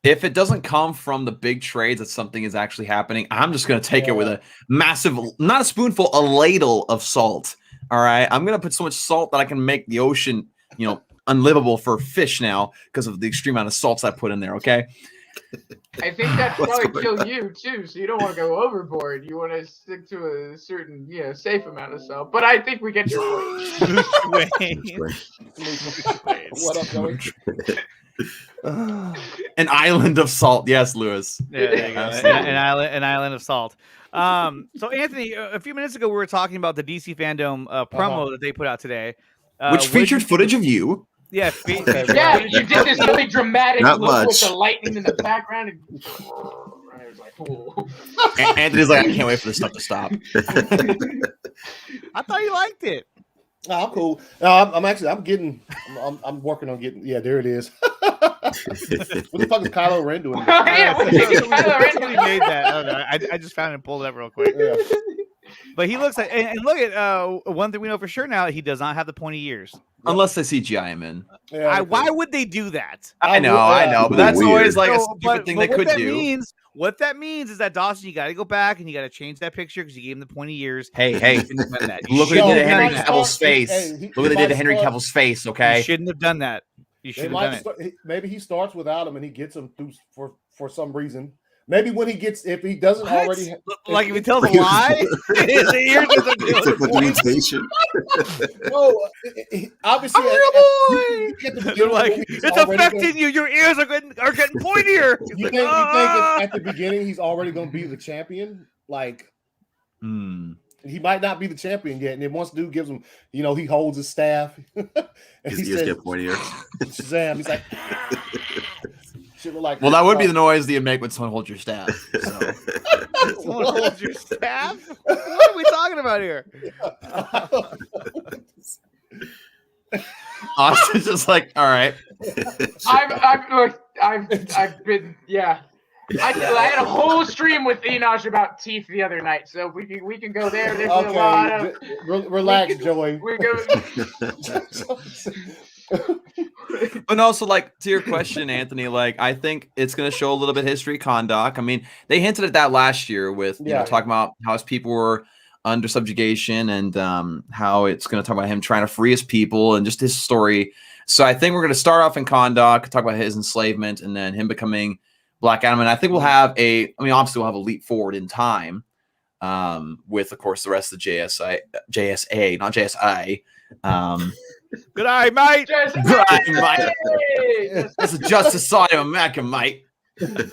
if it doesn't come from the big trades that something is actually happening, I'm just going to take it with a massive, not a spoonful, a ladle of salt. All right. I'm going to put so much salt that I can make the ocean, unlivable for fish now because of the extreme amount of salts I put in there. Okay. I think that'd probably kill you too. So you don't want to go overboard. You want to stick to a certain, safe amount of salt. But I think we get your point. What up, Joey? An island of salt. Yes, Lewis. Yeah, there you go. An island of salt. So Anthony, a few minutes ago we were talking about the DC Fandome promo that they put out today, which featured footage of you. Yeah, yeah, you did this really dramatic Not look with much. the lightning in the background. And I was like, ooh. Anthony's like, I can't wait for this stuff to stop. I thought you liked it. No, I'm cool. No, I'm working on getting. Yeah, there it is. What the fuck is Kylo Ren doing? Yeah, what the heck is Kylo Ren Somebody made that. I don't know. I just found it and pulled it up real quick. Yeah. But he looks like, and look at one thing we know for sure now, he does not have the pointy ears. Unless they CGI him in. Yeah, Why would they do that? I know, but that's Weird. always like a So, stupid thing they what could that do. What that means is that Dawson, you got to go back and you got to change that picture because you gave him the pointy ears. Hey, You shouldn't have done that. You look what shouldn't they did to have Henry done that. Cavill's face. Hey, Look what they did to Henry start- Cavill's face, You okay? shouldn't have done that. You should have done it. Maybe he starts without him and he gets him through for some reason. Maybe when if he doesn't already, Like if he tells a lie, his ears are Except for the mutation. no, obviously, They're like, it's affecting you. Your ears are getting pointier. He's You like, think "Ah." at the beginning he's already going to be the champion? Like he might not be the champion yet, and then once dude gives him, he holds his staff, and His he ears says, get pointier. "Shazam!" He's like, shit look like. Well, that would be the noise that you'd make when someone holds your staff. So. Someone holds your staff? What are we talking about here? Austin's just like, all right. I've been I had a whole stream with Enosh about teeth the other night, so we can go there. There's a lot of relax, Joey. We go. But also, like, to your question, Anthony, like, I think it's going to show a little bit of history Kondak. I mean, they hinted at that last year with talking about how his people were under subjugation and how it's going to talk about him trying to free his people and just his story. So I think we're going to start off in Kondak, talk about his enslavement, and then him becoming Black Adam. And I think we'll have obviously we'll have a leap forward in time with, of course, the rest of the JSA, not JSI. Good eye, mate. Good eye, mate. That's a Justice Society of America, mate. But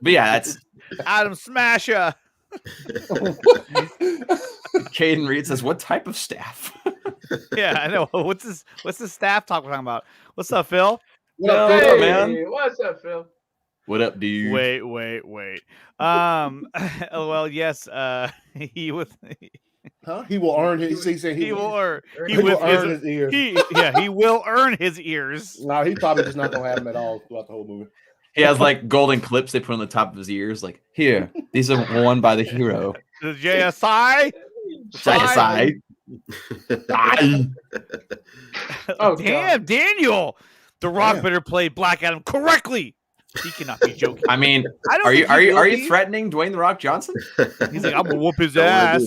yeah, that's Adam Smasher. Caden Reed says, "What type of staff?" Yeah, I know. What's this staff talk we're talking about? What's up, Phil? What up, man? What's up, Phil? What up, dude? Wait. Well, yes. He was. Huh? He will earn his. He said he will earn his ears. He will earn his ears. No, he's probably just not gonna have them at all throughout the whole movie. He has like golden clips they put on the top of his ears. Like, here, these are worn by the hero. The JSI. JSI. Oh damn, Daniel! The Rock better play Black Adam correctly. He cannot be joking. I mean, are you threatening Dwayne the Rock Johnson? He's like, I'm gonna whoop his ass.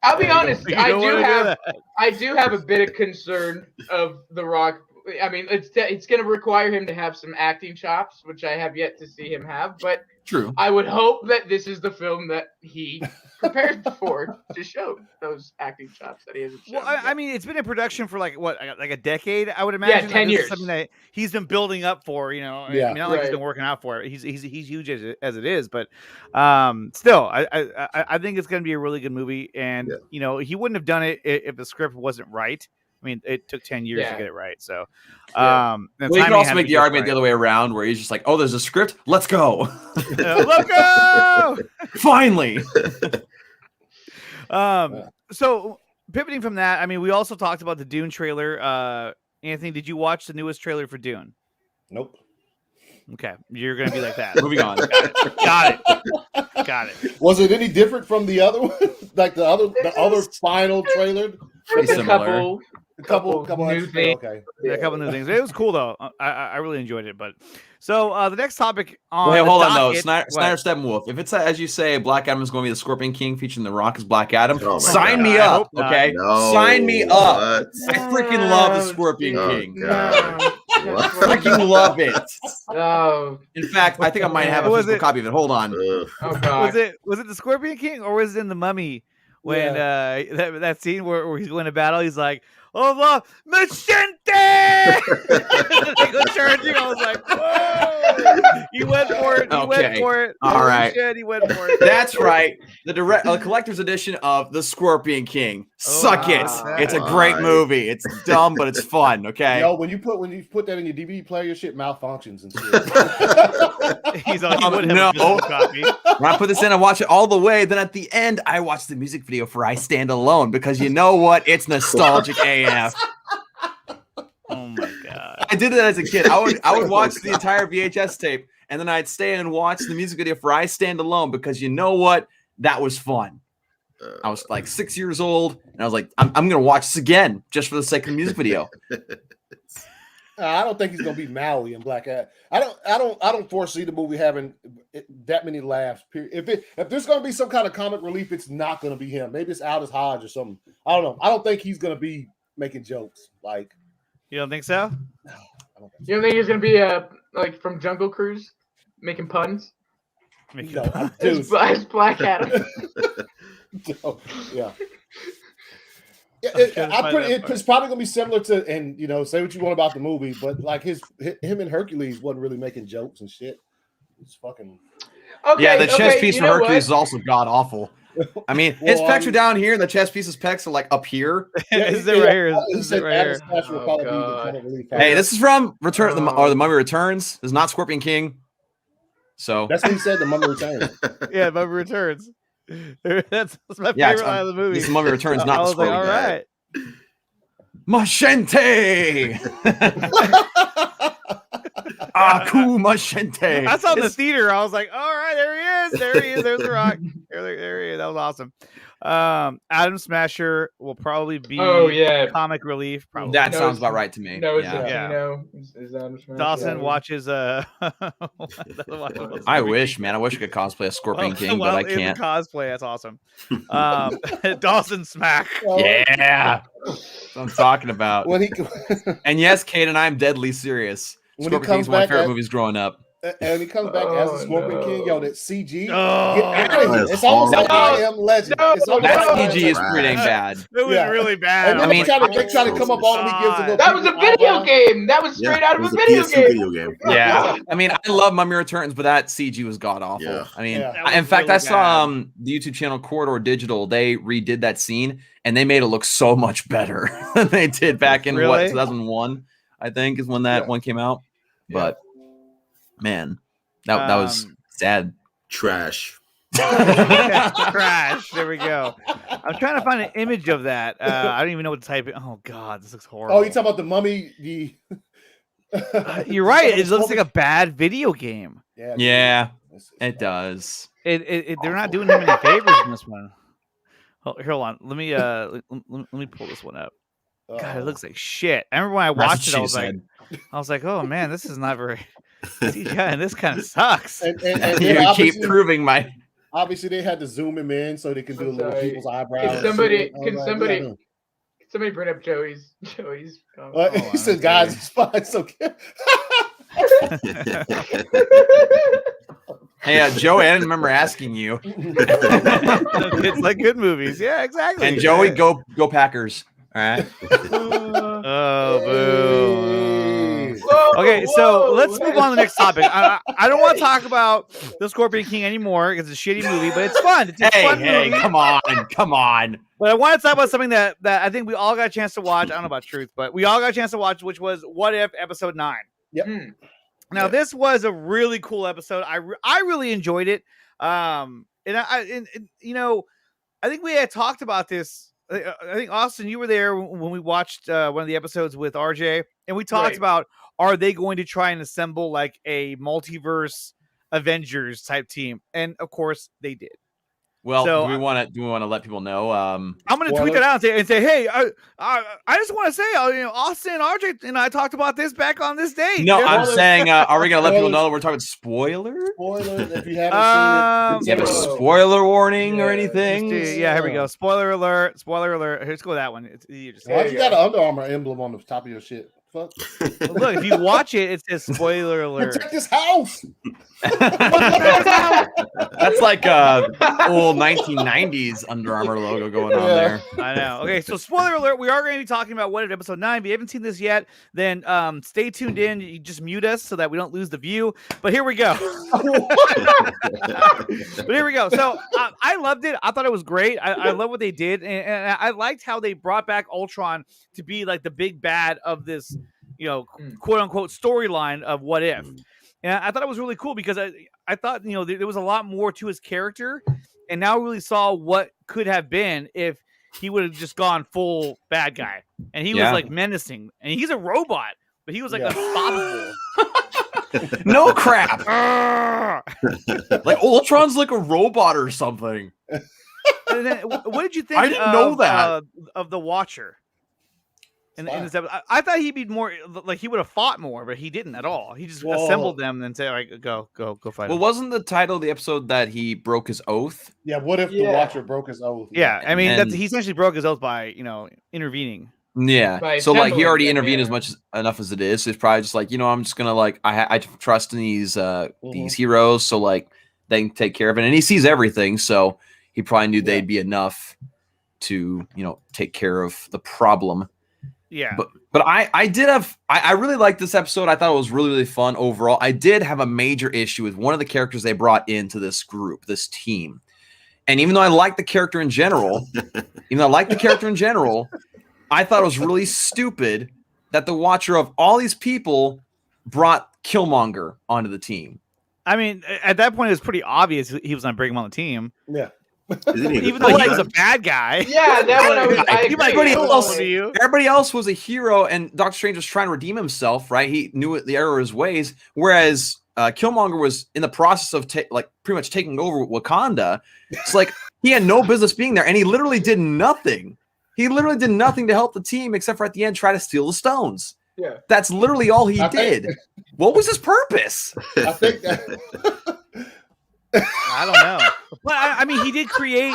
I'll be honest. I do have a bit of concern of The Rock. I mean, it's going to require him to have some acting chops, which I have yet to see him have. But true, I would hope that this is the film that he prepared for to show those acting chops that he hasn't shown. Well, I mean, it's been in production for like a decade, I would imagine. Yeah, 10 years. Something that he's been building up for. Yeah. I mean, not like he's been working out for it. He's huge as it is, but still, I think it's going to be a really good movie. And he wouldn't have done it if the script wasn't right. mean, it took 10 years to Yeah. get it right. So, Well, you can also make the argument the other way around, where he's just like, "Oh, there's a script. Let's go." Let's go! Finally. So pivoting from that, I mean, we also talked about the Dune trailer. Anthony, did you watch the newest trailer for Dune? Nope. Okay, you're gonna be like that. Moving on. Got it. Was it any different from the other one? Like the other final trailer? A couple Couple new extra, things. okay. Yeah, a couple new things. It was cool though. I really enjoyed it. But so the next topic on Wait, the hold on though. docket- Snyder Steppenwolf. If it's as you say, Black Adam is going to be the Scorpion King featuring The Rock as Black Adam, Oh my sign God. me I up, hope not. okay? No, Sign me up. what? I freaking love the Scorpion Oh, King. God. I freaking love it. Oh, In fact, I think I might have a Was physical it- copy of it. Hold on. Ugh. oh God. was it the Scorpion King or was it in the Mummy when that scene where he's going to battle? He's like, "Oh, Machente!" He goes charging. I was like, "Whoa!" He went for it. He Okay. went for it. All Holy right. shit, he went for it. That's right. The collector's edition of The Scorpion King. Suck it. wow. It's a great movie. It's dumb, but it's fun, okay? Yo, when you put that in your DVD player, your shit malfunctions and shit. He's like, he would have no. a physical copy. When I put this in, I watch it all the way. Then at the end, I watch the music video for I Stand Alone because you know what? It's nostalgic AF. Oh my god. I did that as a kid. I would watch the entire VHS tape and then I'd stay and watch the music video for I Stand Alone because you know what? That was fun. I was like 6 years old and I was like, I'm going to watch this again just for the sake of the music video. I don't think he's gonna be Maui in Black Adam. I don't foresee the movie having that many laughs. Period. If there's gonna be some kind of comic relief, it's not gonna be him. Maybe it's Aldous Hodge or something. I don't know. I don't think he's gonna be making jokes. Like, You don't think so? I don't think You don't think he's gonna be like from Jungle Cruise, making puns? so. No, As Black Adam. No, yeah. I'm trying to find that It's probably gonna be similar to, and you know, say what you want about the movie, but like him and Hercules wasn't really making jokes and shit. It's fucking. Okay, Yeah, the chest piece you for know Hercules what? is also god awful. I mean, his Well, pecs are down here, and the chest piece's pecs are like up here. Is it right here? He Is said it right here? Adam Smash will probably be the God. comic relief. Hey, this is from Return the Mummy Returns. It's not Scorpion King. So That's what he said. The Mummy Returns. Yeah, Mummy Returns. That's my yeah, favorite line of the movie. This is Mummy Returns, not I the was like, Scorpion. all right. Machente. Aku Machente. I saw it in the It's- theater. I was like, all right, there he is. There he is. There's the Rock. There he is. That was awesome. Adam Smasher will probably be comic relief. Probably. That sounds about right to me. No, it's Yeah. you know, is Adam Smasher. Dawson watches I wish, man. I wish I could cosplay a Scorpion King, but I in the can't. cosplay. That's awesome. Dawson Smack. Yeah. That's what I'm talking about. When he And yes, Kate and I am deadly serious. When he Scorpion comes King's one of my back favorite at- movies growing up. and he comes back as the Scorpion King, yo, that CG. Oh, get out of here. It's almost like I Am Legend. It's almost That like I Am CG is Legend. pretty dang bad. It was really bad. And then they try to come up on him. He gives a little. That was a video game. That was straight out of a video game. Yeah. I mean, I love Mummy Returns, but that CG was god awful. Yeah. I mean, Yeah. in fact, I really saw the YouTube channel Corridor Digital. They redid that scene and they made it look so much better than they did back in Really? 2001, I think, is when that one came out. But man, that was sad. Trash. Crash. There we go. I'm trying to find an image of that. I don't even know what to type in. Oh God, this looks horrible. Oh, you talking about the Mummy? You're right. It looks like a bad video game. Yeah, it does. They're not doing him any favors in this one. Hold on. Let me pull this one up. God, it looks like shit. I remember when I That's watched what it, she I was like, oh man, this is not very CGI, and this kind of sucks. And You then keep proving my. Obviously, they had to zoom him in so they can do a little sorry. people's eyebrows. Can somebody bring up Joey's? He said, "Guys, it's fine. It's okay." Hey, Joey, I didn't remember asking you. It's like good movies. Yeah, exactly. And Joey, go Packers. All right. Oh, boo. Whoa! Okay, so let's move on to the next topic. I don't want to talk about the Scorpion King anymore because it's a shitty movie, but it's fun. It's a fun movie. Come on. But I want to talk about something that I think we all got a chance to watch. I don't know about Truth, but we all got a chance to watch, which was What If Episode 9. Yep. Now, this was a really cool episode. I really enjoyed it. And you know, I think we had talked about this. I think, Austin, you were there when we watched one of the episodes with RJ, and we talked about, are they going to try and assemble like a multiverse Avengers type team? And of course they did. Well, So, do we want to let people know? I'm going to tweet that out and say, hey, I just want to say, Austin and RJ and I talked about this back on this date. No, I'm saying, are we going to let people know that we're talking spoilers? Spoilers, if you haven't seen it. Do you have a spoiler warning or anything? Yeah, here we go. Spoiler alert. Let's go with that one. It's easier to say. Why you got an Under Armour emblem on the top of your shit? Fuck. Look, if you watch it, it says spoiler alert. Protect this house. That's like old 1990s Under Armour logo going on there. I know. Okay, so spoiler alert, we are going to be talking about What If Episode 9. If you haven't seen this yet, then stay tuned in. You just mute us so that we don't lose the view. But here we go. So I loved it. I thought it was great. I love what they did. And I liked how they brought back Ultron to be like the big bad of this, quote unquote storyline of What If. And I thought it was really cool because I thought, there was a lot more to his character. And now we really saw what could have been if he would have just gone full bad guy. And he was like menacing. And he's a robot, but he was like unstoppable. No crap. Like Ultron's like a robot or something. And then, what did you think? I didn't know that. Of the Watcher. In this episode, I thought he'd be more like he would have fought more, but he didn't at all. He just assembled them and said, "All right, go fight." Well, wasn't the title of the episode that he broke his oath? Yeah. What if the Watcher broke his oath? Yeah, I mean, he essentially broke his oath by intervening. Yeah. So like he already intervened enough as it is. So he's probably just like, I'm just gonna like I trust in these heroes, so like they can take care of it. And he sees everything, so he probably knew they'd be enough to take care of the problem. Yeah. But I really liked this episode. I thought it was really, really fun overall. I did have a major issue with one of the characters they brought into this group, this team. And even though I like the character in general, I thought it was really stupid that the Watcher of all these people brought Killmonger onto the team. I mean, at that point, it was pretty obvious he was going to bring him on the team. Yeah. Even though he was a bad guy. Yeah, that one everybody else was a hero, and Doctor Strange was trying to redeem himself, right? He knew the error of his ways, whereas Killmonger was in the process of pretty much taking over Wakanda. It's like he had no business being there, and he literally did nothing. He literally did nothing to help the team except for at the end try to steal the stones. Yeah, that's literally all he did. What was his purpose? I think that. I don't know. But I mean, he did create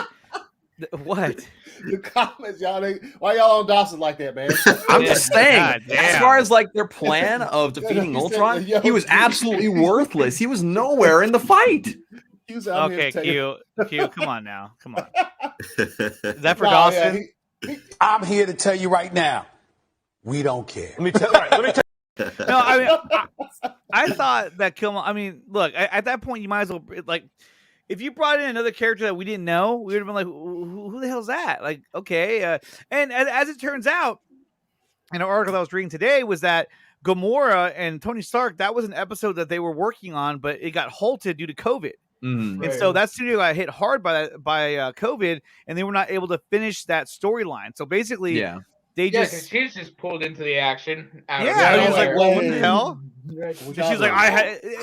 what? The comments, y'all. Why y'all on Dawson like that, man? I'm just saying, as far as like their plan of defeating Ultron, he was absolutely worthless. He was nowhere in the fight. Okay, Q, come on now. Come on. Is that for Dawson? I'm here to tell you right now, we don't care. Let me tell No, I mean, I thought that Killmonger. I mean, look, at that point, you might as well like, if you brought in another character that we didn't know, we would have been like, "Who the hell's that?" Like, okay, and as it turns out, in an article that I was reading today, was that Gamora and Tony Stark, that was an episode that they were working on, but it got halted due to COVID. Mm-hmm. And so that studio got hit hard by COVID, and they were not able to finish that storyline. So basically, because she's just pulled into the action. I was like, well, what the hell? She's like,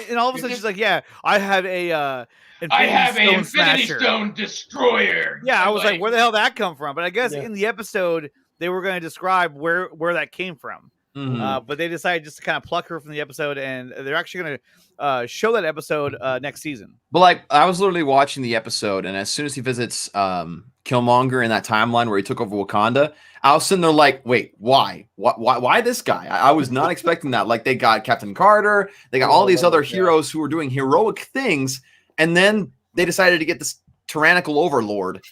and all of a sudden she's like, yeah, I have a Infinity Stone Destroyer. Yeah, I was like, where the hell did that come from? But I guess in the episode they were going to describe where that came from. Mm-hmm. But they decided just to kind of pluck her from the episode, and they're actually going to show that episode next season. But like, I was literally watching the episode, and as soon as he visits Killmonger in that timeline where he took over Wakanda, I was sitting there like, wait, why this guy? I was not expecting that. Like, they got Captain Carter, they got all these other heroes who were doing heroic things, and then they decided to get this tyrannical overlord,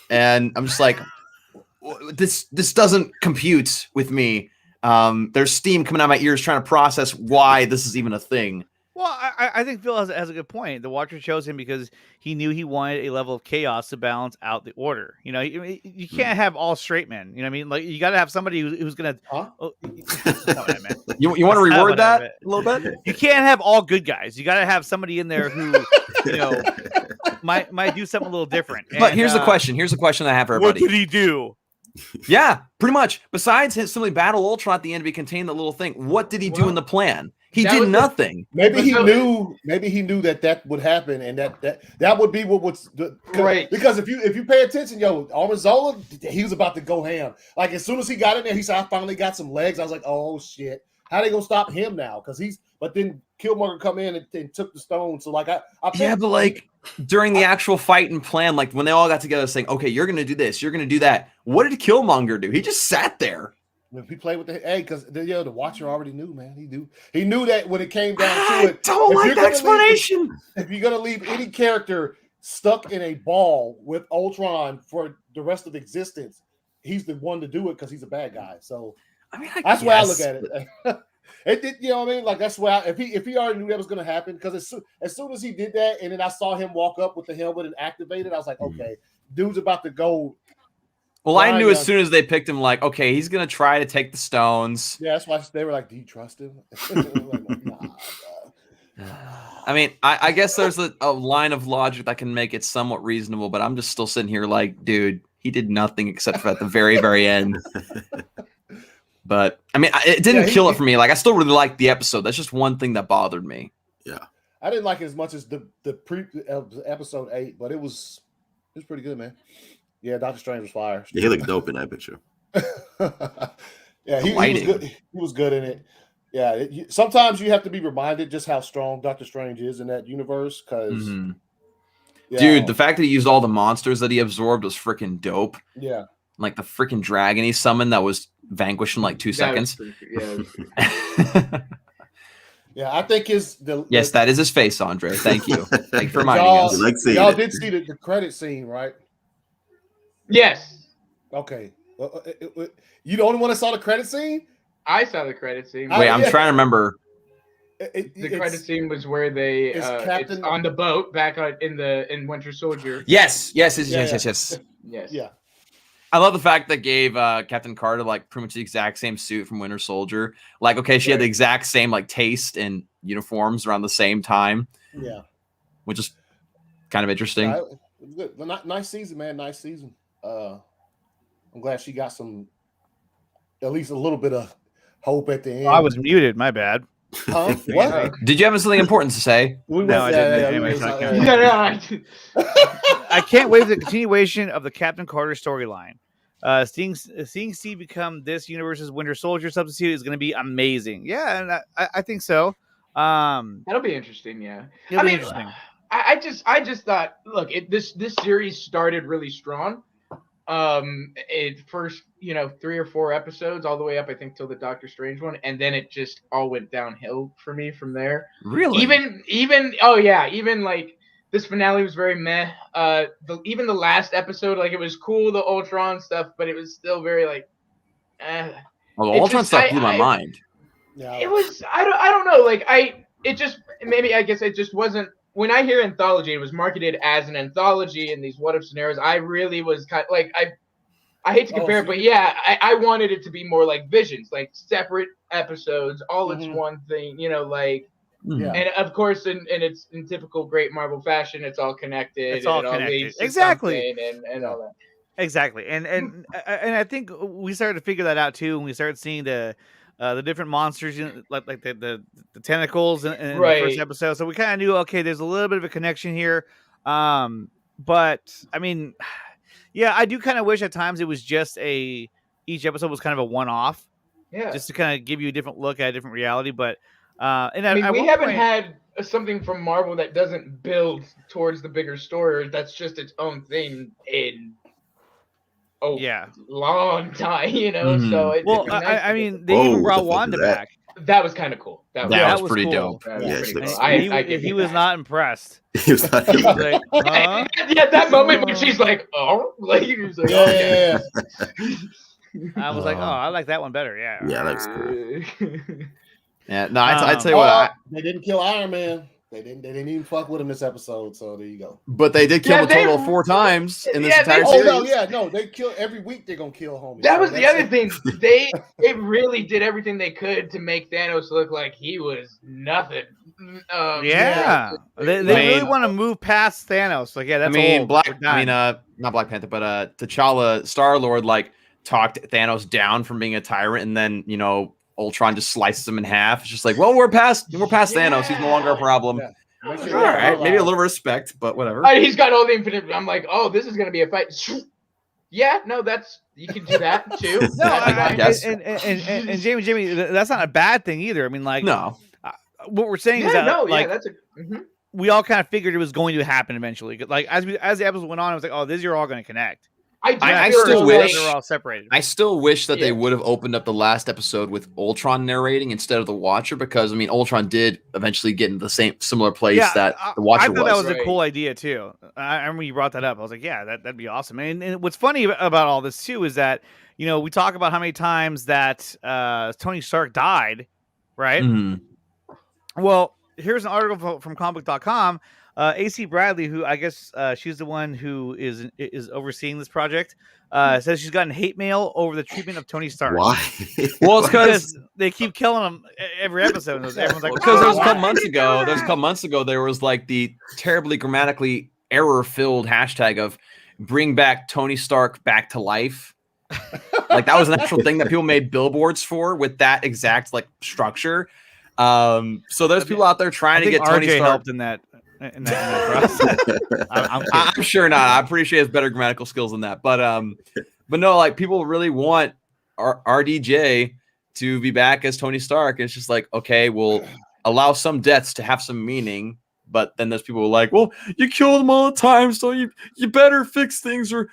and I'm just like, this doesn't compute with me. There's steam coming out of my ears trying to process why this is even a thing. Well, I think Phil has a good point. The Watcher chose him because he knew he wanted a level of chaos to balance out the order. You know, you can't have all straight men. You know what I mean? Like, you got to have somebody who's going to... You want to reword that a little bit? You can't have all good guys. You got to have somebody in there who, you know, might do something a little different. But here's the question. Here's the question I have for everybody. What did he do? Yeah, pretty much. Besides simply battle Ultron at the end to be contained that little thing, what did he do in the plan? He did nothing. Maybe he knew that would happen, and that would be what was right. Because if you pay attention, Armazola, he was about to go ham. Like, as soon as he got in there, he said, "I finally got some legs." I was like, "Oh shit, how they gonna stop him now?" Because but then Killmonger come in and took the stone. So like I but like during the actual fight and plan, like when they all got together saying, "Okay, you're gonna do this, you're gonna do that." What did Killmonger do? He just sat there. If he played with because the Watcher already knew, man. He knew that when it came down to it. Don't like that explanation. If you're gonna leave any character stuck in a ball with Ultron for the rest of existence, he's the one to do it because he's a bad guy. So I mean, that's why I look at it. It did, you know what I mean? Like, that's why if he already knew that was gonna happen, because as soon as he did that, and then I saw him walk up with the helmet and activate it, I was like, okay, dude's about to go. Well, I knew as soon as they picked him, like, okay, he's gonna try to take the stones. Yeah, that's why they were like, "Do you trust him?" Like, nah. I mean, I guess there's a line of logic that can make it somewhat reasonable, but I'm just still sitting here like, dude, he did nothing except for at the very, very end. But I mean, it didn't kill it for me. Like, I still really liked the episode. That's just one thing that bothered me. Yeah, I didn't like it as much as the episode 8, but it was pretty good, man. Yeah, Doctor Strange was fire. Yeah, he looked dope in that picture. Yeah, he was good. He was good in it. Yeah, sometimes you have to be reminded just how strong Doctor Strange is in that universe. Because, dude, the fact that he used all the monsters that he absorbed was freaking dope. Yeah, like the freaking dragon he summoned that was vanquished in like 2 seconds. Yeah, I think yes, that is his face, Andre. Thank you. Thank you for reminding us. Y'all did see the credit scene, right? Yes. Okay. You the only one that saw the credit scene? I saw the credit scene. Wait, I'm trying to remember. The credit scene was where they it's on the boat back in Winter Soldier. Yes. Yes. Yeah. I love the fact that gave Captain Carter like pretty much the exact same suit from Winter Soldier. Like, okay, she had the exact same like taste and uniforms around the same time. Yeah. Which is kind of interesting. Good. Nice season, man. Nice season. I'm glad she got at least a little bit of hope at the end. I was muted. My bad. What? Did you have something important to say? No, I didn't. I can't wait for the continuation of the Captain Carter storyline. Seeing Steve become this universe's Winter Soldier substitute is going to be amazing. Yeah, and I think so. That'll be interesting. Yeah, it'll be interesting. I just thought, look, this series started really strong. It first, 3 or 4 episodes all the way up, I think, till the Doctor Strange one, and then it just all went downhill for me from there. Really? Even like this finale was very meh. Even the last episode, like, it was cool, the Ultron stuff, but it was still very like, Well, the Ultron stuff blew my mind. Yeah. It was, I don't know, like, I guess it just wasn't. When I hear anthology, it was marketed as an anthology in these what-if scenarios. I really was kind of like, I hate to compare it, but yeah, I wanted it to be more like Visions, like separate episodes, all it's one thing, and of course, in typical great Marvel fashion, it's all connected. It's all connected. Exactly. And all that. Exactly. And I think we started to figure that out too, and we started seeing the different monsters, like the tentacles in the first episode. So we kind of knew, okay, there's a little bit of a connection here. But I mean, yeah, I do kind of wish at times it was just each episode was kind of a one-off. Yeah. Just to kind of give you a different look at a different reality. But we haven't had something from Marvel that doesn't build towards the bigger story. That's just its own thing in long time, So Mm-hmm. I mean, they even brought Wanda back. That was kind of cool. That was pretty cool. dope. He was not impressed. He was not impressed. Like, huh? Yeah, that moment when she's like, "Oh," like he was like, yeah. I was like, oh, I like that one better. Yeah. Yeah, that's cool. Yeah, no, I tell you what, they didn't kill Iron Man. They didn't even fuck with him this episode. So there you go. But they did kill a total of 4 times in this entire series. No, they kill every week. They're gonna kill homie. That was the other thing. They really did everything they could to make Thanos look like he was nothing. They really want to move past Thanos. Like, yeah, that's old. Not Black Panther, but T'Challa, Star-Lord, like talked Thanos down from being a tyrant, and then Ultron just slices him in half. It's just like, well, we're past Thanos. He's no longer a problem. Yeah. All right, maybe a little respect, but whatever. He's got all the infinite. I'm like, oh, this is gonna be a fight. Yeah, no, you can do that too. No, and Jamie, that's not a bad thing either. I mean, like, no. What we're saying is that we all kind of figured it was going to happen eventually. Like as the episode went on, I was like, oh, these are all going to connect. I still wish they're all separated. I still wish that they would have opened up the last episode with Ultron narrating instead of the Watcher, because Ultron did eventually get in the similar place that the Watcher was. I thought that was a cool idea too. I remember you brought that up. I was like, yeah, that'd be awesome. And what's funny about all this too is that we talk about how many times that Tony Stark died, right? Mm-hmm. Well, here's an article from comicbook.com. AC Bradley, who I guess she's the one who is overseeing this project, says she's gotten hate mail over the treatment of Tony Stark. Why? Well, it's because they keep killing him every episode. Everyone's like, because there was a couple months ago, there was like the terribly grammatically error-filled hashtag of "bring back Tony Stark back to life." Like that was an actual thing that people made billboards for with that exact like structure. So there's people out there trying to get Tony Stark helped in that process. I'm sure not. I'm pretty sure he has better grammatical skills than that. But no, like people really want RDJ to be back as Tony Stark. It's just like, okay, we'll allow some deaths to have some meaning. But then there's people who are like, well, you kill them all the time, so you better fix things, or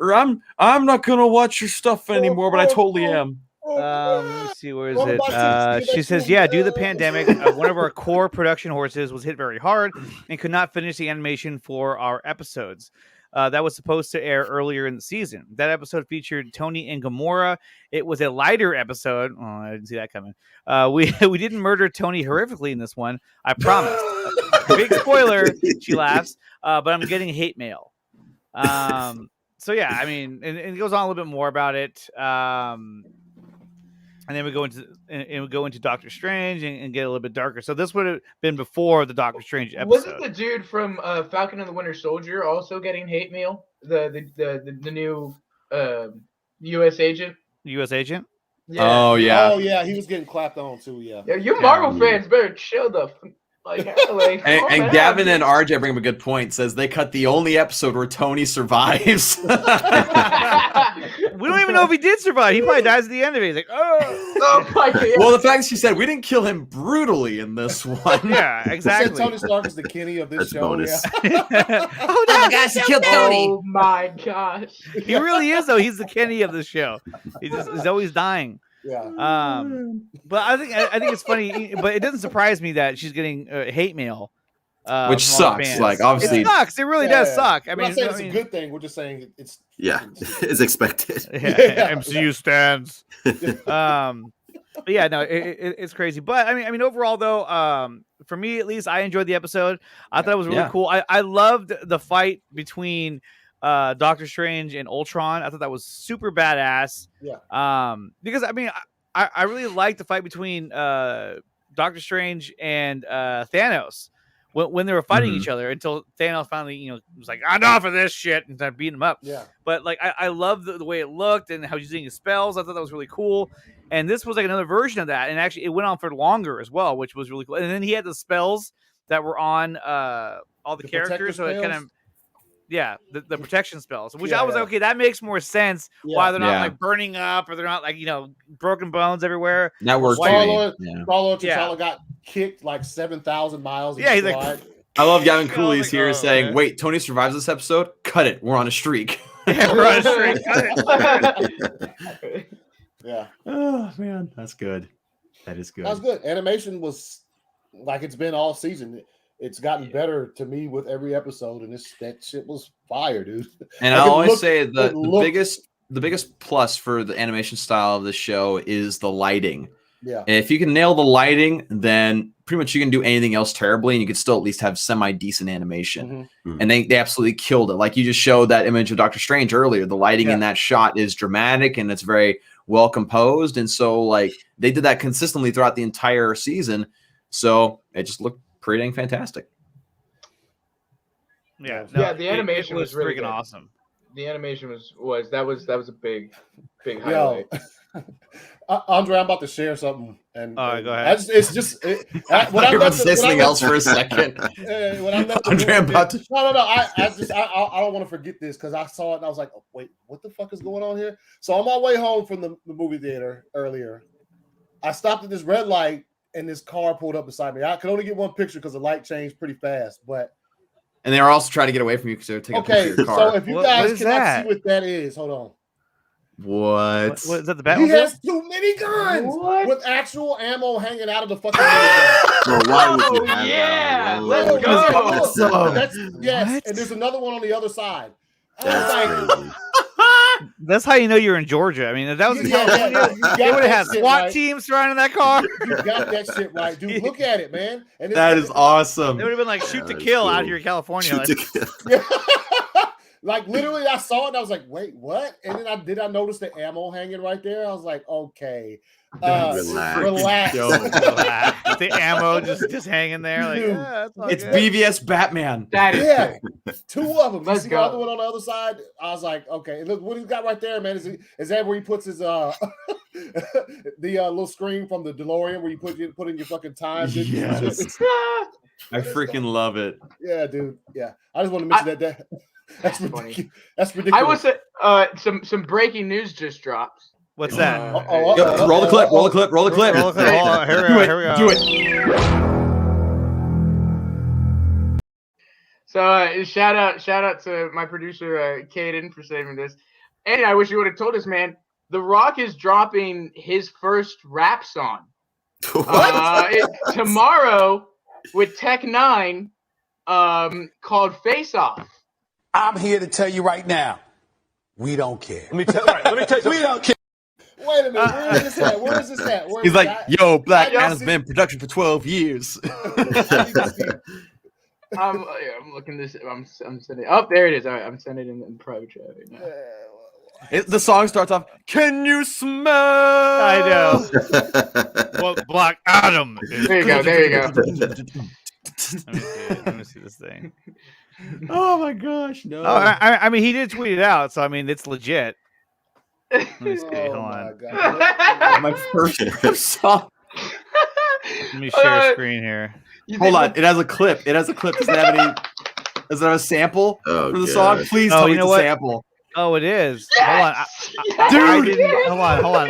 I'm not gonna watch your stuff anymore. But I totally am. Let me see, where is it? She says, due to the pandemic, one of our core production horses was hit very hard and could not finish the animation for our episodes. That was supposed to air earlier in the season. That episode featured Tony and Gamora. It was a lighter episode. Oh, I didn't see that coming. We didn't murder Tony horrifically in this one. I promise. Big spoiler, she laughs. But I'm getting hate mail. So yeah, I mean, and it goes on a little bit more about it. And then we go into Doctor Strange and get a little bit darker. So this would have been before the Doctor Strange episode. Wasn't the dude from Falcon and the Winter Soldier also getting hate mail? The new U.S. agent. U.S. agent. Yeah. Oh yeah. Oh yeah. He was getting clapped on too. Yeah. Yeah, you Marvel fans better chill the. And Gavin and RJ bring up a good point. Says they cut the only episode where Tony survives. We don't even know if he did survive. He probably dies at the end of it. He's like, oh my God. Well, the fact she said we didn't kill him brutally in this one. Yeah, exactly. Tony Stark is the Kenny of this That's show. bonus. Yeah. Oh my gosh, he killed Tony. Oh my gosh. He really is though. He's the Kenny of the show. He's always dying. Yeah. But I think it's funny, but it doesn't surprise me that she's getting hate mail, which sucks. Like obviously, it sucks. It really does suck. I mean, not saying it's a good thing. We're just saying it's it's expected. Yeah, MCU stands. But yeah, no, it's crazy. But I mean, overall though, for me at least, I enjoyed the episode. I thought it was really cool. I loved the fight between Doctor Strange and Ultron. I thought that was super badass. Yeah. Because I mean, I really liked the fight between Doctor Strange and Thanos when they were fighting each other until Thanos finally, was like, enough of this shit, and started beating him up. Yeah. But like, I love the way it looked and how he's using his spells. I thought that was really cool. And this was like another version of that. And actually, it went on for longer as well, which was really cool. And then he had the spells that were on all the characters, so it kind of. Yeah, the protection spells, which I was like, okay, that makes more sense. Why they're not like burning up, or they're not like broken bones everywhere. That works. T'Challa got kicked like 7,000 miles. Yeah, he's like. I love Gavin Cooley's here saying, "Wait, Tony survives this episode? Cut it. We're on a streak." Yeah, we're on a streak. Cut it. Yeah. Oh man, that's good. That is good. That's good. Animation was like it's been all season. It's gotten better to me with every episode, and that shit was fire, dude. And I always say the biggest plus for the animation style of the show is the lighting. Yeah. If you can nail the lighting, then pretty much you can do anything else terribly, and you can still at least have semi-decent animation. And they absolutely killed it. Like you just showed that image of Doctor Strange earlier. The lighting in that shot is dramatic and it's very well composed. And so like they did that consistently throughout the entire season. So it just looked pretty dang fantastic. Yeah, the animation was really freaking good. awesome. The animation was a big highlight. Andre, I'm about to share something, and go ahead. When I left say something else for a second. When I left Andre, I'm about to. No. I don't want to forget this because I saw it and I was like, oh, wait, what the fuck is going on here? So on my way home from the movie theater earlier, I stopped at this red light and this car pulled up beside me. I could only get one picture because the light changed pretty fast, but. And they were also trying to get away from you because they were taking a picture of your car. So if you guys cannot see what that is, hold on. What is that? The Batmobile? He has too many guns with actual ammo hanging out of the fucking gun. Bro, why would you have that? Let's go. Awesome. Yes, and there's another one on the other side. That's how you know you're in Georgia. I mean, if that was in California, they would have had SWAT teams surrounding that car. You got that shit right, dude. Look at it, man. And that is awesome. It would have been like shoot to kill out here in California. Like literally, I saw it and I was like, "Wait, what?" And then I noticed the ammo hanging right there. I was like, "Okay, relax." The ammo just hanging there, like it's BVS Batman. That is two of them. Let's see go. The other one on the other side. I was like, "Okay." And look what he's got right there, man. Is that where he puts his the little screen from the DeLorean where you put in your fucking time? Yes. I freaking love it. Yeah, dude. Yeah, I just want to mention that. That's ridiculous. That's ridiculous. I will say some breaking news just dropped. What's that? Roll the clip. Roll the clip. Roll the clip. Roll the clip. Oh, here we go. Do it. So shout out to my producer Caden for saving this. And I wish you would have told us, man. The Rock is dropping his first rap song tomorrow with Tech 9, called Face Off. I'm here to tell you right now, we don't care. Let me tell you. We don't care. Wait a minute, where is this at? Where is this at? He's like, yo, Black Adam's been in production for 12 years. I'm looking this. I'm sending. Oh, there it is. All right, I'm sending it in private chat right now. The song starts off, "Can you smell?" I know. What Black Adam is. There you go. There you go. Let me see this thing. Oh my gosh, no. Oh, I mean, he did tweet it out, so I mean, it's legit. Let me see. Hold on. My first song. Let me share screen here. Hold on. It has a clip. Does it have a sample for the song? Please tell me it's a sample. Oh, it is. Yes! Hold on. Hold on.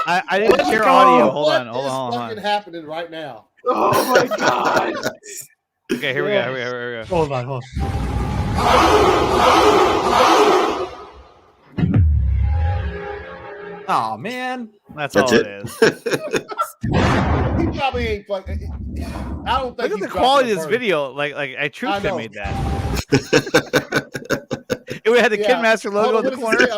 I didn't share audio. Hold on. What is fucking happening right now? Oh my god. Okay, here we go. Hold on. Oh man, that's all it is. He probably ain't fucking. I don't think. Look at the quality of this video. Like I truth made that. It would have the Kid Master logo in the corner.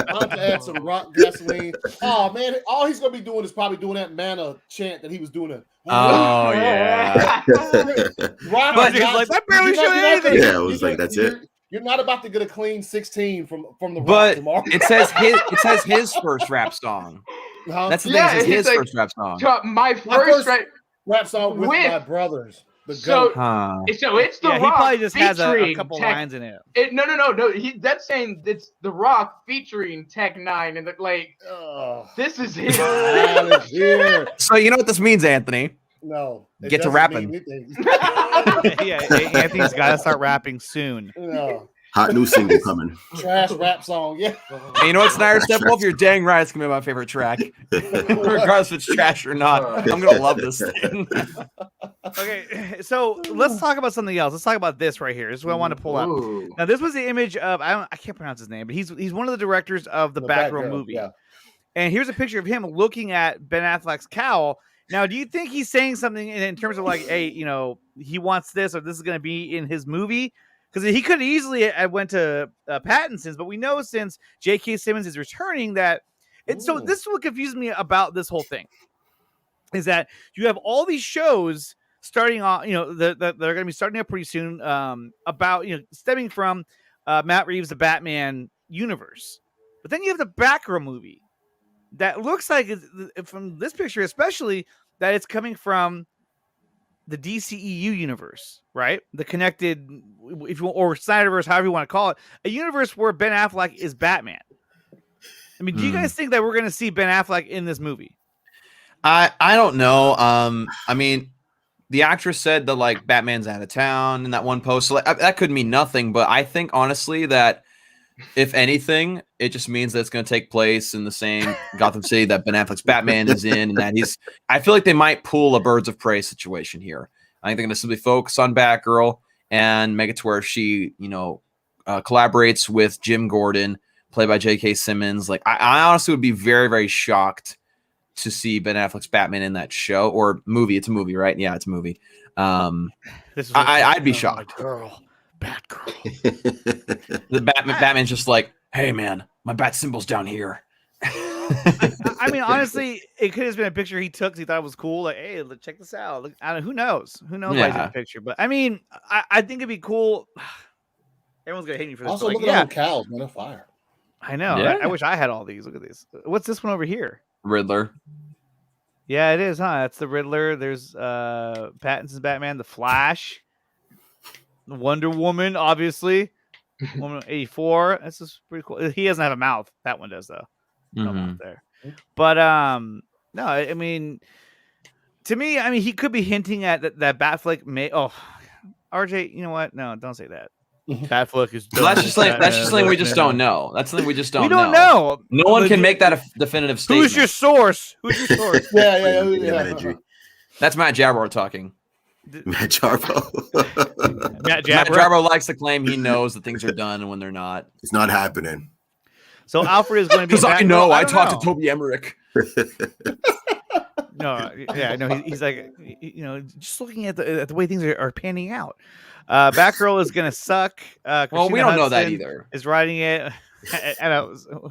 I'll have to add some rock gasoline. Oh man, all he's gonna be doing is probably doing that mana chant that he was doing. Oh yeah. But he's like, that barely showed anything. Yeah, it was like that's it. You're not about to get a clean 16 from the Rock but tomorrow. it says his first rap song. That's the thing. It says his first rap song. My first rap song with my brothers. So it's the Rock. He probably just has a couple Tech, lines in it. No. That's saying it's the Rock featuring Tech 9, and this is his. So you know what this means, Anthony? No. Get to rapping. Yeah, Anthony's got to start rapping soon. No. Hot new single coming. Trash rap song, yeah. And you know what, Snyder Steppenwolf? You're dang right. It's gonna be my favorite track, regardless if it's trash or not. I'm gonna love this thing. Okay, so let's talk about something else. Let's talk about this right here. This is what I want to pull up. Now, this was the image of I can't pronounce his name, but he's one of the directors of the Batgirl movie. Yeah. And here's a picture of him looking at Ben Affleck's cowl. Now, do you think he's saying something in terms of like, hey, he wants this or this is going to be in his movie? because he could easily went to Pattinson's, but we know since J.K. Simmons is returning that. And so this is what confuses me about this whole thing, is that you have all these shows starting on, that they're going to be starting up pretty soon, about, stemming from Matt Reeves' The Batman universe. But then you have the Batgirl movie that looks like, from this picture especially, that it's coming from the DCEU universe, right? The connected, if you want, or Snyderverse, however you want to call it, a universe where Ben Affleck is Batman. I mean, do you guys think that we're going to see Ben Affleck in this movie? I don't know. I mean, the actress said that like Batman's out of town in that one post. So, like, that could mean nothing, but I think honestly that if anything, it just means that it's going to take place in the same Gotham City that Ben Affleck's Batman is in, and that I feel like they might pull a Birds of Prey situation here. I think they're going to simply focus on Batgirl and make it to where she, collaborates with Jim Gordon, played by J.K. Simmons. Like, I honestly would be very, very shocked to see Ben Affleck's Batman in that show or movie. It's a movie, right? Yeah, it's a movie. I'd be shocked. Batgirl. The Batman's just like, hey man, my bat symbol's down here. I mean, honestly, it could have been a picture he took because he thought it was cool. Like, hey, check this out. Look, who knows? Who knows why he took a picture? But I mean, I think it'd be cool. Everyone's gonna hate me for this. Also, but, look at all the cows, man, on fire. I know. Yeah. I wish I had all these. Look at these. What's this one over here? Riddler. Yeah, it is, huh? That's the Riddler. There's Pattinson's Batman, the Flash, Wonder Woman, obviously. Woman 84. This is pretty cool. He doesn't have a mouth. That one does, though. No mouth there. But no, I mean, to me, he could be hinting at that Batfleck may. Oh, RJ, you know what? No, don't say that. Batfleck is. That's just something we just don't know. That's something we just don't know. We don't know. No one can make that a definitive statement. Who's your source? Yeah. That's Matt Jabber talking. Matt Jarbo. Matt Jarbo likes to claim he knows that things are done and when they're not. It's not happening. So Alfred is going to be. Because I know. I talked to Toby Emmerich. No, he's like, just looking at the way things are panning out. Batgirl is going to suck. Well, we don't know that either. Is writing it.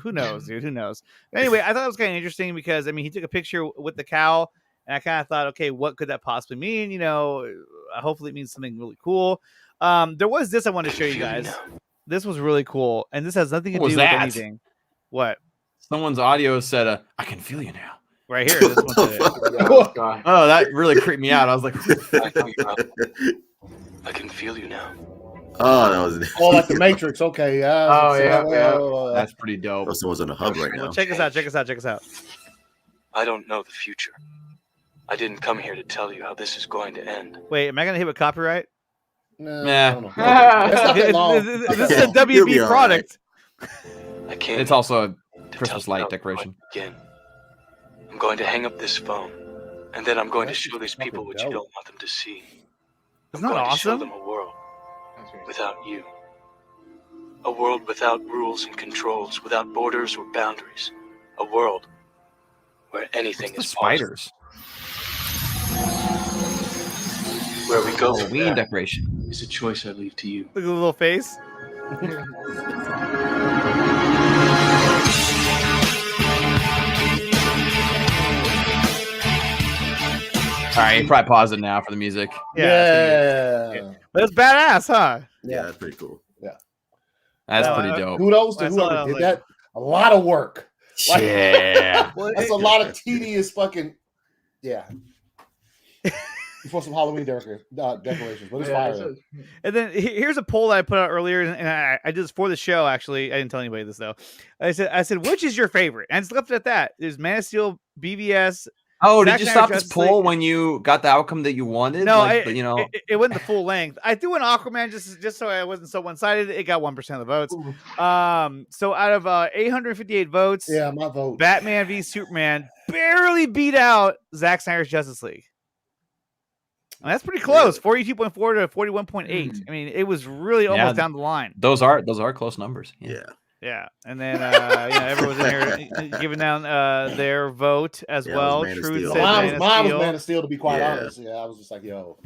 Who knows, dude? Who knows? Anyway, I thought it was kind of interesting because he took a picture with the cow, and I kind of thought, okay, what could that possibly mean? Hopefully it means something really cool. There was this I wanted to show you guys. This was really cool, and this has nothing to do with anything. What? Someone's audio said, "I can feel you now." Right here. This one said Oh, that really creeped me out. I was like, I can feel you now. Oh, that was. Oh, like the Matrix. Okay. Yeah. That's pretty dope. Oh, someone's on the hub right now. Well, check us out. I don't know the future. I didn't come here to tell you how this is going to end. Wait, am I gonna hit with copyright? Nah. This is a WB product. I can't. It's also a Christmas light decoration. Again, I'm going to hang up this phone, and then I'm going to show these people what you don't want them to see. Isn't that awesome? Show them a world without you. A world without rules and controls, without borders or boundaries. A world where anything is spiders. Where we go from Halloween decoration is a choice I leave to you. Look at the little face. All right, you probably pause it now for the music. Yeah. But it's badass, huh? Yeah, that's pretty cool. Yeah. That's pretty dope. Kudos to whoever did that. A lot of work. Yeah. That's a lot of tedious fucking. Yeah. Before some Halloween decorations, but it's fire. And then here's a poll that I put out earlier, and I did this for the show. Actually, I didn't tell anybody this though. I said, which is your favorite? And it's left it at that. There's Man of Steel, BVS. Oh, Zack did you Snyder stop this Justice poll League. when you got the outcome that you wanted? No, it went the full length. I threw an Aquaman just so I wasn't so one-sided. It got 1% of the votes. So out of 858 votes, my vote. Batman v Superman barely beat out Zack Snyder's Justice League. And that's pretty close, 42.4 to 41.8. I mean, it was really almost down the line. Those are close numbers. Yeah, and then everyone's in here giving down their vote as well. Truth said mine was Man of Steel, to be quite honest. Yeah, I was just like, yo.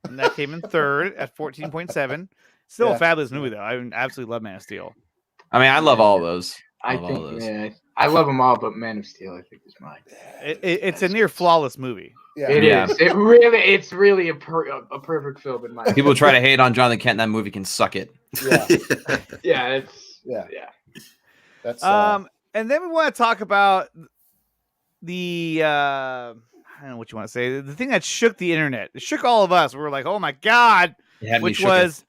And that came in third at 14.7. Still a fabulous movie though. I absolutely love Man of Steel. I mean, I love all of those. I love them all, but Man of Steel, I think, is mine. It's a near flawless movie. Yeah. It is. It's really a perfect film in my. People try to hate on Jonathan Kent. That movie can suck it. Yeah. Yeah. That's and then we want to talk about the I don't know what you want to say. The thing that shook the internet. It shook all of us. We were like, "Oh my god!" Which was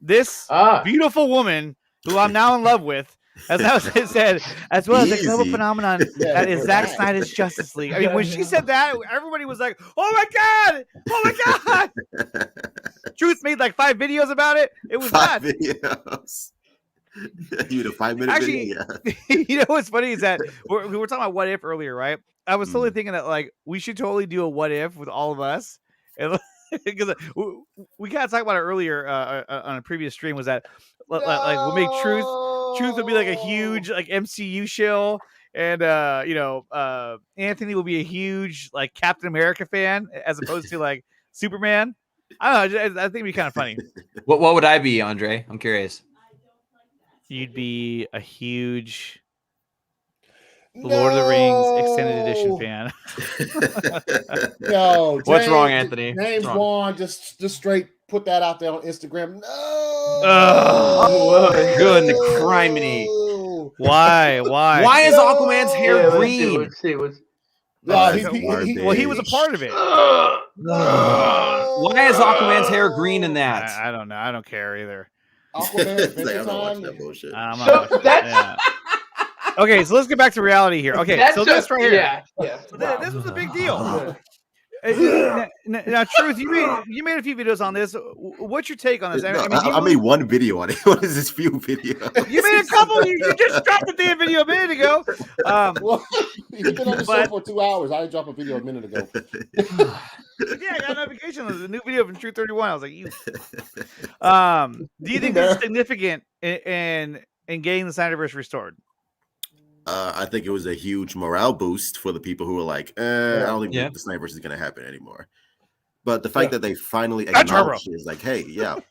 this beautiful woman who I'm now in love with. As I said, as well as a global phenomenon that is Zack Snyder's Justice League. I mean, when she said that, everybody was like, "Oh my god! Oh my god!" Truth made like 5 videos about it. It was 5 nuts. videos. You had a 5-minute Actually, video. you know what's funny is that we were talking about what if earlier, right? I was totally thinking that like we should totally do a what if with all of us, because we kind of talked about it earlier on a previous stream. Was that like we'll make Truth would be like a huge like MCU show, and Anthony will be a huge like Captain America fan as opposed to like Superman. I don't know. I think it'd be kind of funny. What would I be, Andre? I'm curious. You'd be a huge Lord of the Rings extended edition fan. No, what's wrong, Anthony? James Wan just straight put that out there on Instagram. No. Good criminy. Why? Why is Aquaman's hair green? Let's see. Well, he was a part of it. Why is Aquaman's hair green in that? I don't know. I don't care either. Aquaman, Okay, so let's get back to reality here. Okay, so this right here. Yeah. So this was a big deal. Now, Truth, you made a few videos on this. What's your take on this? I made one video on it. What is this few video? You made a couple. You just dropped a damn video a minute ago. Well, you've been on the show for 2 hours. I dropped a video a minute ago. Yeah, I got a notification. There's a new video from Truth 31. I was like, you. Do you think this is significant in getting the Snyderverse restored? I think it was a huge morale boost for the people who were like, I don't think the Snyderverse is going to happen anymore. But the fact that they finally acknowledged it is like, hey,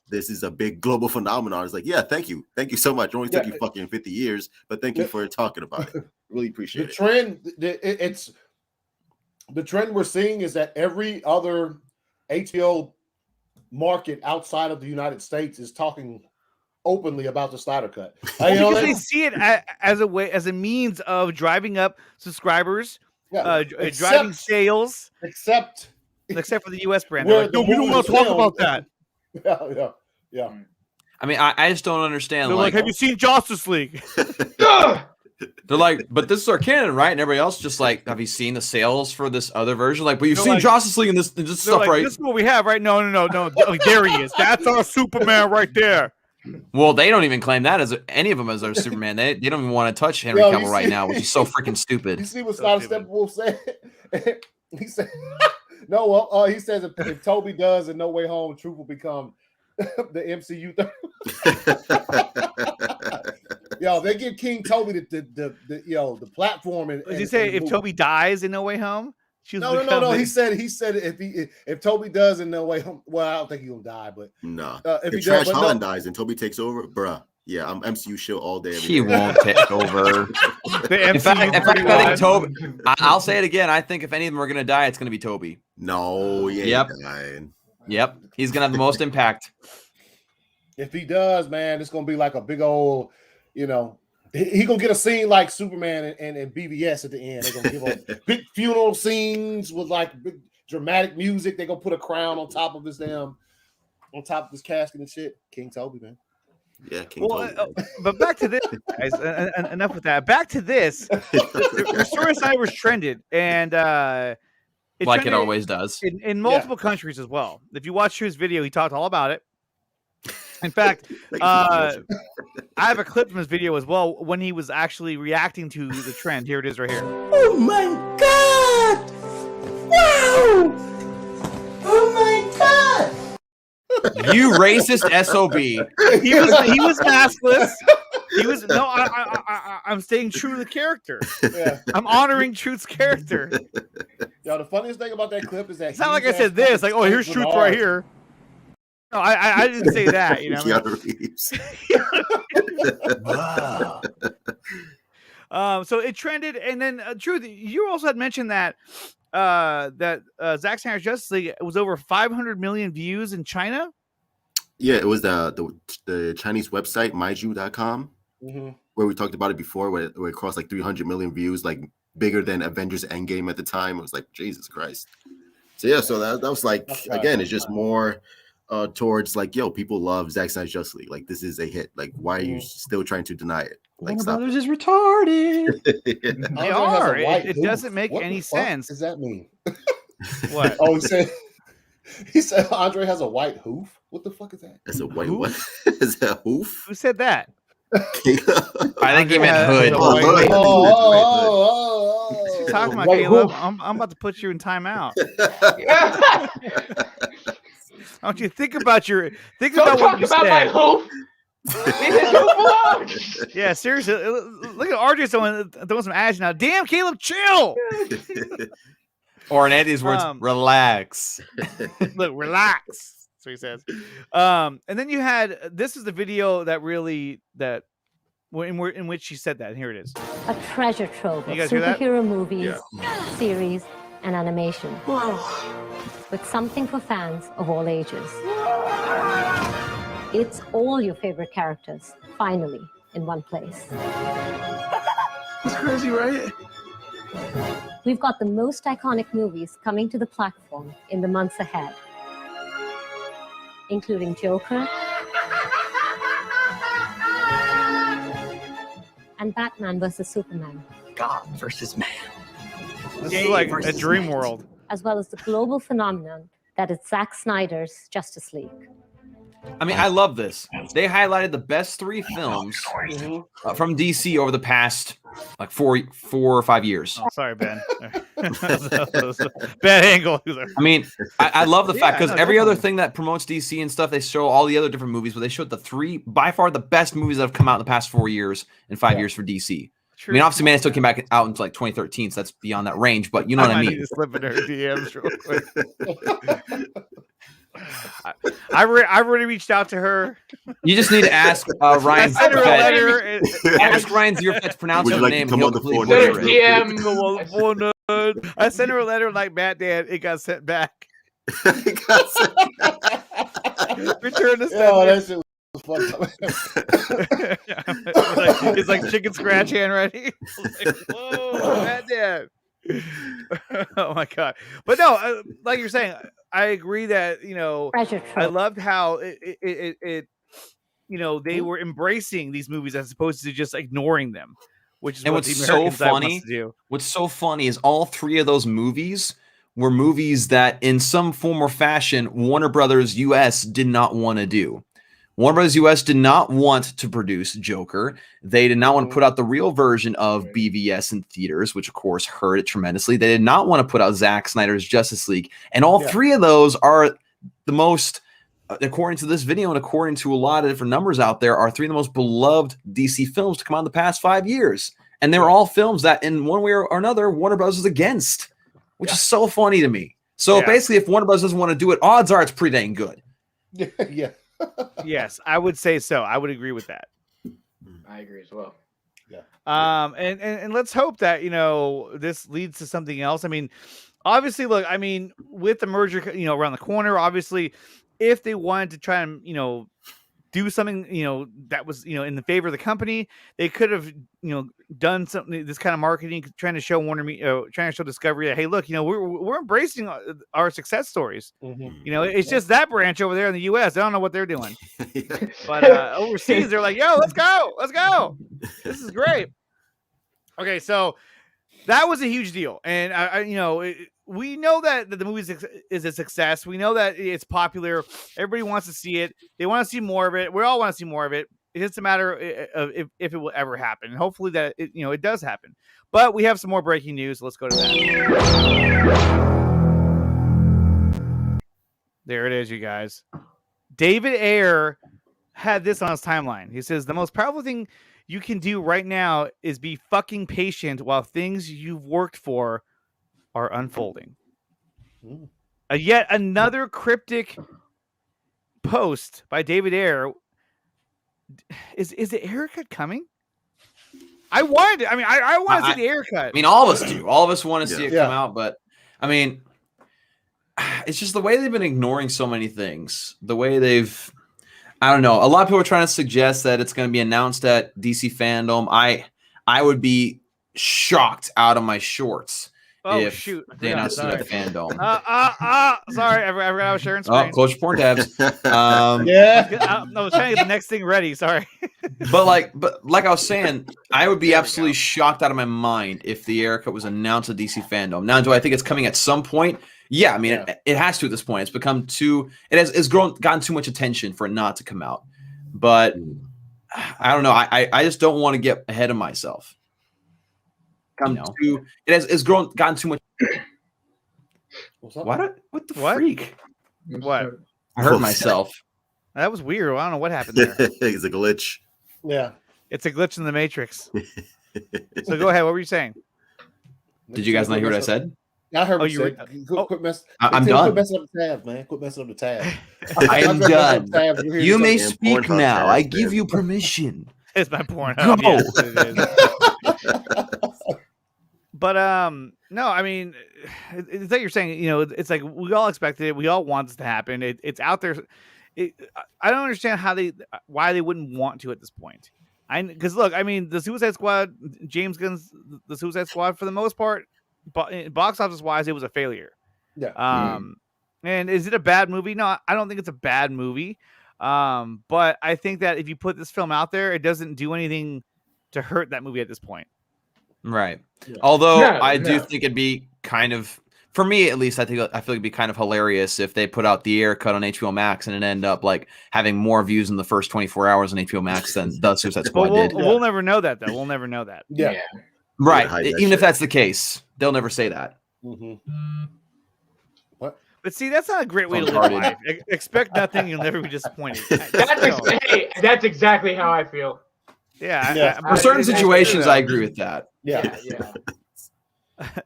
this is a big global phenomenon. It's like, thank you so much. It only took you fucking 50 years, but thank you for talking about it. Really appreciate it. The trend we're seeing is that every other ATO market outside of the United States is talking openly about the Snyder Cut. Because they see it as a means of driving up subscribers, driving sales, except for the U.S. brand. Like, no, we don't want to talk about that. Yeah. I mean, I just don't understand. They're like, have you seen Justice League? They're like, but this is our canon, right? And everybody else just like, have you seen the sales for this other version? Like, but you've seen Justice League and this stuff, like, right? This is what we have, right? No. Like, there he is. That's our Superman right there. Well, they don't even claim that as any of them as their Superman. They don't even want to touch Henry Cavill right now, which is so freaking stupid. You see what Snyder Steppenwolf said? He said, "No, well, he says if Toby does in No Way Home, Truth will become the MCU." Yo, they give King Toby the platform. And did he say if Toby dies in No Way Home? No. He said if Toby does in No Way Home, well, I don't think he's gonna die, but no. If Trash Holland dies and Toby takes over, bruh, yeah, I'm MCU show all day. He won't take over. In fact, I think Toby. I'll say it again. I think if any of them are gonna die, it's gonna be Toby. No, dying. Yep, he's gonna have the most impact. If he does, man, it's gonna be like a big old, he gonna get a scene like Superman and BVS at the end. They're gonna give him big funeral scenes with like big dramatic music. They're gonna put a crown on top of his casket and shit. King Toby, man. Yeah, King Toby. But back to this, guys. Enough with that. Back to this. The story side was trended, and it always does in multiple countries as well. If you watch his video, he talked all about it. In fact, I have a clip from his video as well when he was actually reacting to the trend. Here it is right here. Oh my God! Wow! Oh my God! You racist SOB. He was maskless. I'm staying true to the character. Yeah. I'm honoring Truth's character. Yo, the funniest thing about that clip is that it's not like I said this. Like, oh, here's Truth right here. No, I didn't say that. You know, Keanu Reeves. Wow. So it trended, and then Truth, you also had mentioned that Zack Snyder's Justice League was over 500 million views in China. Yeah, it was the Chinese website maiju.com where we talked about it before, where it crossed like 300 million views, like bigger than Avengers Endgame at the time. It was like Jesus Christ. So yeah, so that was like again, it's just more towards like, yo, people love Zack Snyder's Justice League. Like this is a hit. Like why are you still trying to deny it? Like Warner Brothers is retarded. They are. It doesn't make any sense. Does that mean? What? Oh, he said Andre has a white hoof. What the fuck is that? That's a white what? Is that hoof? Who said that? I think he meant hood. What you talking about, Caleb? I'm about to put you in timeout. I want you to think about what you said. My hoof. Yeah, seriously. Look at RJ throwing some ads now. Damn, Caleb, chill. Or in Andy's words, relax. Look, relax. That's what he says. And then you had this is the video that really in which she said that. And here it is. A treasure trove of superhero movies, series, and animation. Wow. With something for fans of all ages. It's all your favorite characters, finally, in one place. It's crazy, right? We've got the most iconic movies coming to the platform in the months ahead, including Joker and Batman vs. Superman. God versus man. This is like a dream world. As well as the global phenomenon that is Zack Snyder's Justice League. I mean, I love this. They highlighted the best 3 films from DC over the past like 4 or 5 years. Oh, sorry, Ben. Bad angle. I mean, I love the fact because every other thing that promotes DC and stuff, they show all the other different movies, but they showed the 3 by far the best movies that have come out in the past 4 years and 5 years for DC. True. I mean, obviously, Man still came back out into like 2013, so that's beyond that range. But you know what I mean. Need to slip in her DMs real quick. I've already reached out to her. You just need to ask Ryan. Ask Ryan Zeeverfett to pronounce her name. Come on the 4Nerds. I sent her a letter like Matt did. It got sent back. Return to sender. Oh, that shit was fun. It's like chicken scratch handwriting. Like, whoa, Matt dad. Oh my god! But no, like you're saying, I agree that I loved how it they were embracing these movies as opposed to just ignoring them, which is what what's the American so side funny. wants to do. What's so funny is all 3 of those movies were movies that, in some form or fashion, Warner Brothers US did not want to do. Warner Bros. US did not want to produce Joker. They did not want to put out the real version of BVS in theaters, which of course hurt it tremendously. They did not want to put out Zack Snyder's Justice League. And all 3 of those are the most, according to this video and according to a lot of different numbers out there, are 3 of the most beloved DC films to come out in the past 5 years. And they were all films that in one way or another, Warner Bros. Was against, which is so funny to me. So basically, if Warner Bros. Doesn't want to do it, odds are it's pretty dang good. Yeah. Yes, I would say so. I would agree with that. I agree as well. Yeah. And let's hope that this leads to something else. I mean, obviously, look, I mean, with the merger, around the corner, obviously, if they wanted to try and do something that was in the favor of the company, they could have done something, this kind of marketing, trying to show trying to show Discovery that, hey, look, we're embracing our success stories. It's just that branch over there in the US, I don't know what they're doing. But overseas they're like, yo, let's go, this is great. Okay, so that was a huge deal, and we know that the movie is a success. We know that it's popular. Everybody wants to see it. They want to see more of it. We all want to see more of it. It's just a matter of if it will ever happen. And hopefully that it does happen. But we have some more breaking news. Let's go to that. There it is, you guys. David Ayer had this on his timeline. He says, the most powerful thing you can do right now is be fucking patient while things you've worked for are unfolding. Yet another cryptic post by David Ayer. Is the haircut coming? I wanted it. I mean, I want to see the haircut. I mean, all of us do. All of us want to see it come out, but I mean, it's just the way they've been ignoring so many things. The way they've, I don't know. A lot of people are trying to suggest that it's going to be announced at DC Fandome. I would be shocked out of my shorts if they announced it at the Fandome. Sorry, I forgot I was sharing screen. Oh, close your porn tabs. I was trying to get the next thing ready. Sorry. But like I was saying, I would be absolutely shocked out of my mind if the haircut was announced at DC Fandome. Now, do I think it's coming at some point? Yeah, I mean, it has to at this point. It's become it's gotten too much attention for it not to come out. But I don't know. I just don't want to get ahead of myself. It's gotten too much. What the freak? What? I heard myself. That was weird. I don't know what happened there. It's a glitch. Yeah. It's a glitch in the Matrix. So go ahead. What were you saying? Did you guys not hear what I said? I heard what you said. I'm done. Quit messing up the tab, man. Quit messing up the tab. I am done. You may speak now. I give you permission. It's my porn. Go. But no, I mean, it's like you're saying. You know, it's like we all expected it. We all want this to happen. It's out there. I don't understand why they wouldn't want to at this point. Because look, I mean, the Suicide Squad, James Gunn's the Suicide Squad, for the most part, box office wise, it was a failure. Yeah. And is it a bad movie? No, I don't think it's a bad movie. But I think that if you put this film out there, it doesn't do anything to hurt that movie at this point. Right. Yeah. Although I do think it'd be kind of, for me at least, I feel like it'd be kind of hilarious if they put out the haircut on HBO Max and it end up like having more views in the first 24 hours on HBO Max than the Suicide Squad did. We'll never know that though. We'll never know that. Yeah. Right. Even if that's the case, they'll never say that. What? But see, that's not a great way to live life. Expect nothing, you'll never be disappointed. That's exactly how I feel. Yeah. For certain situations, I agree with that. Yeah.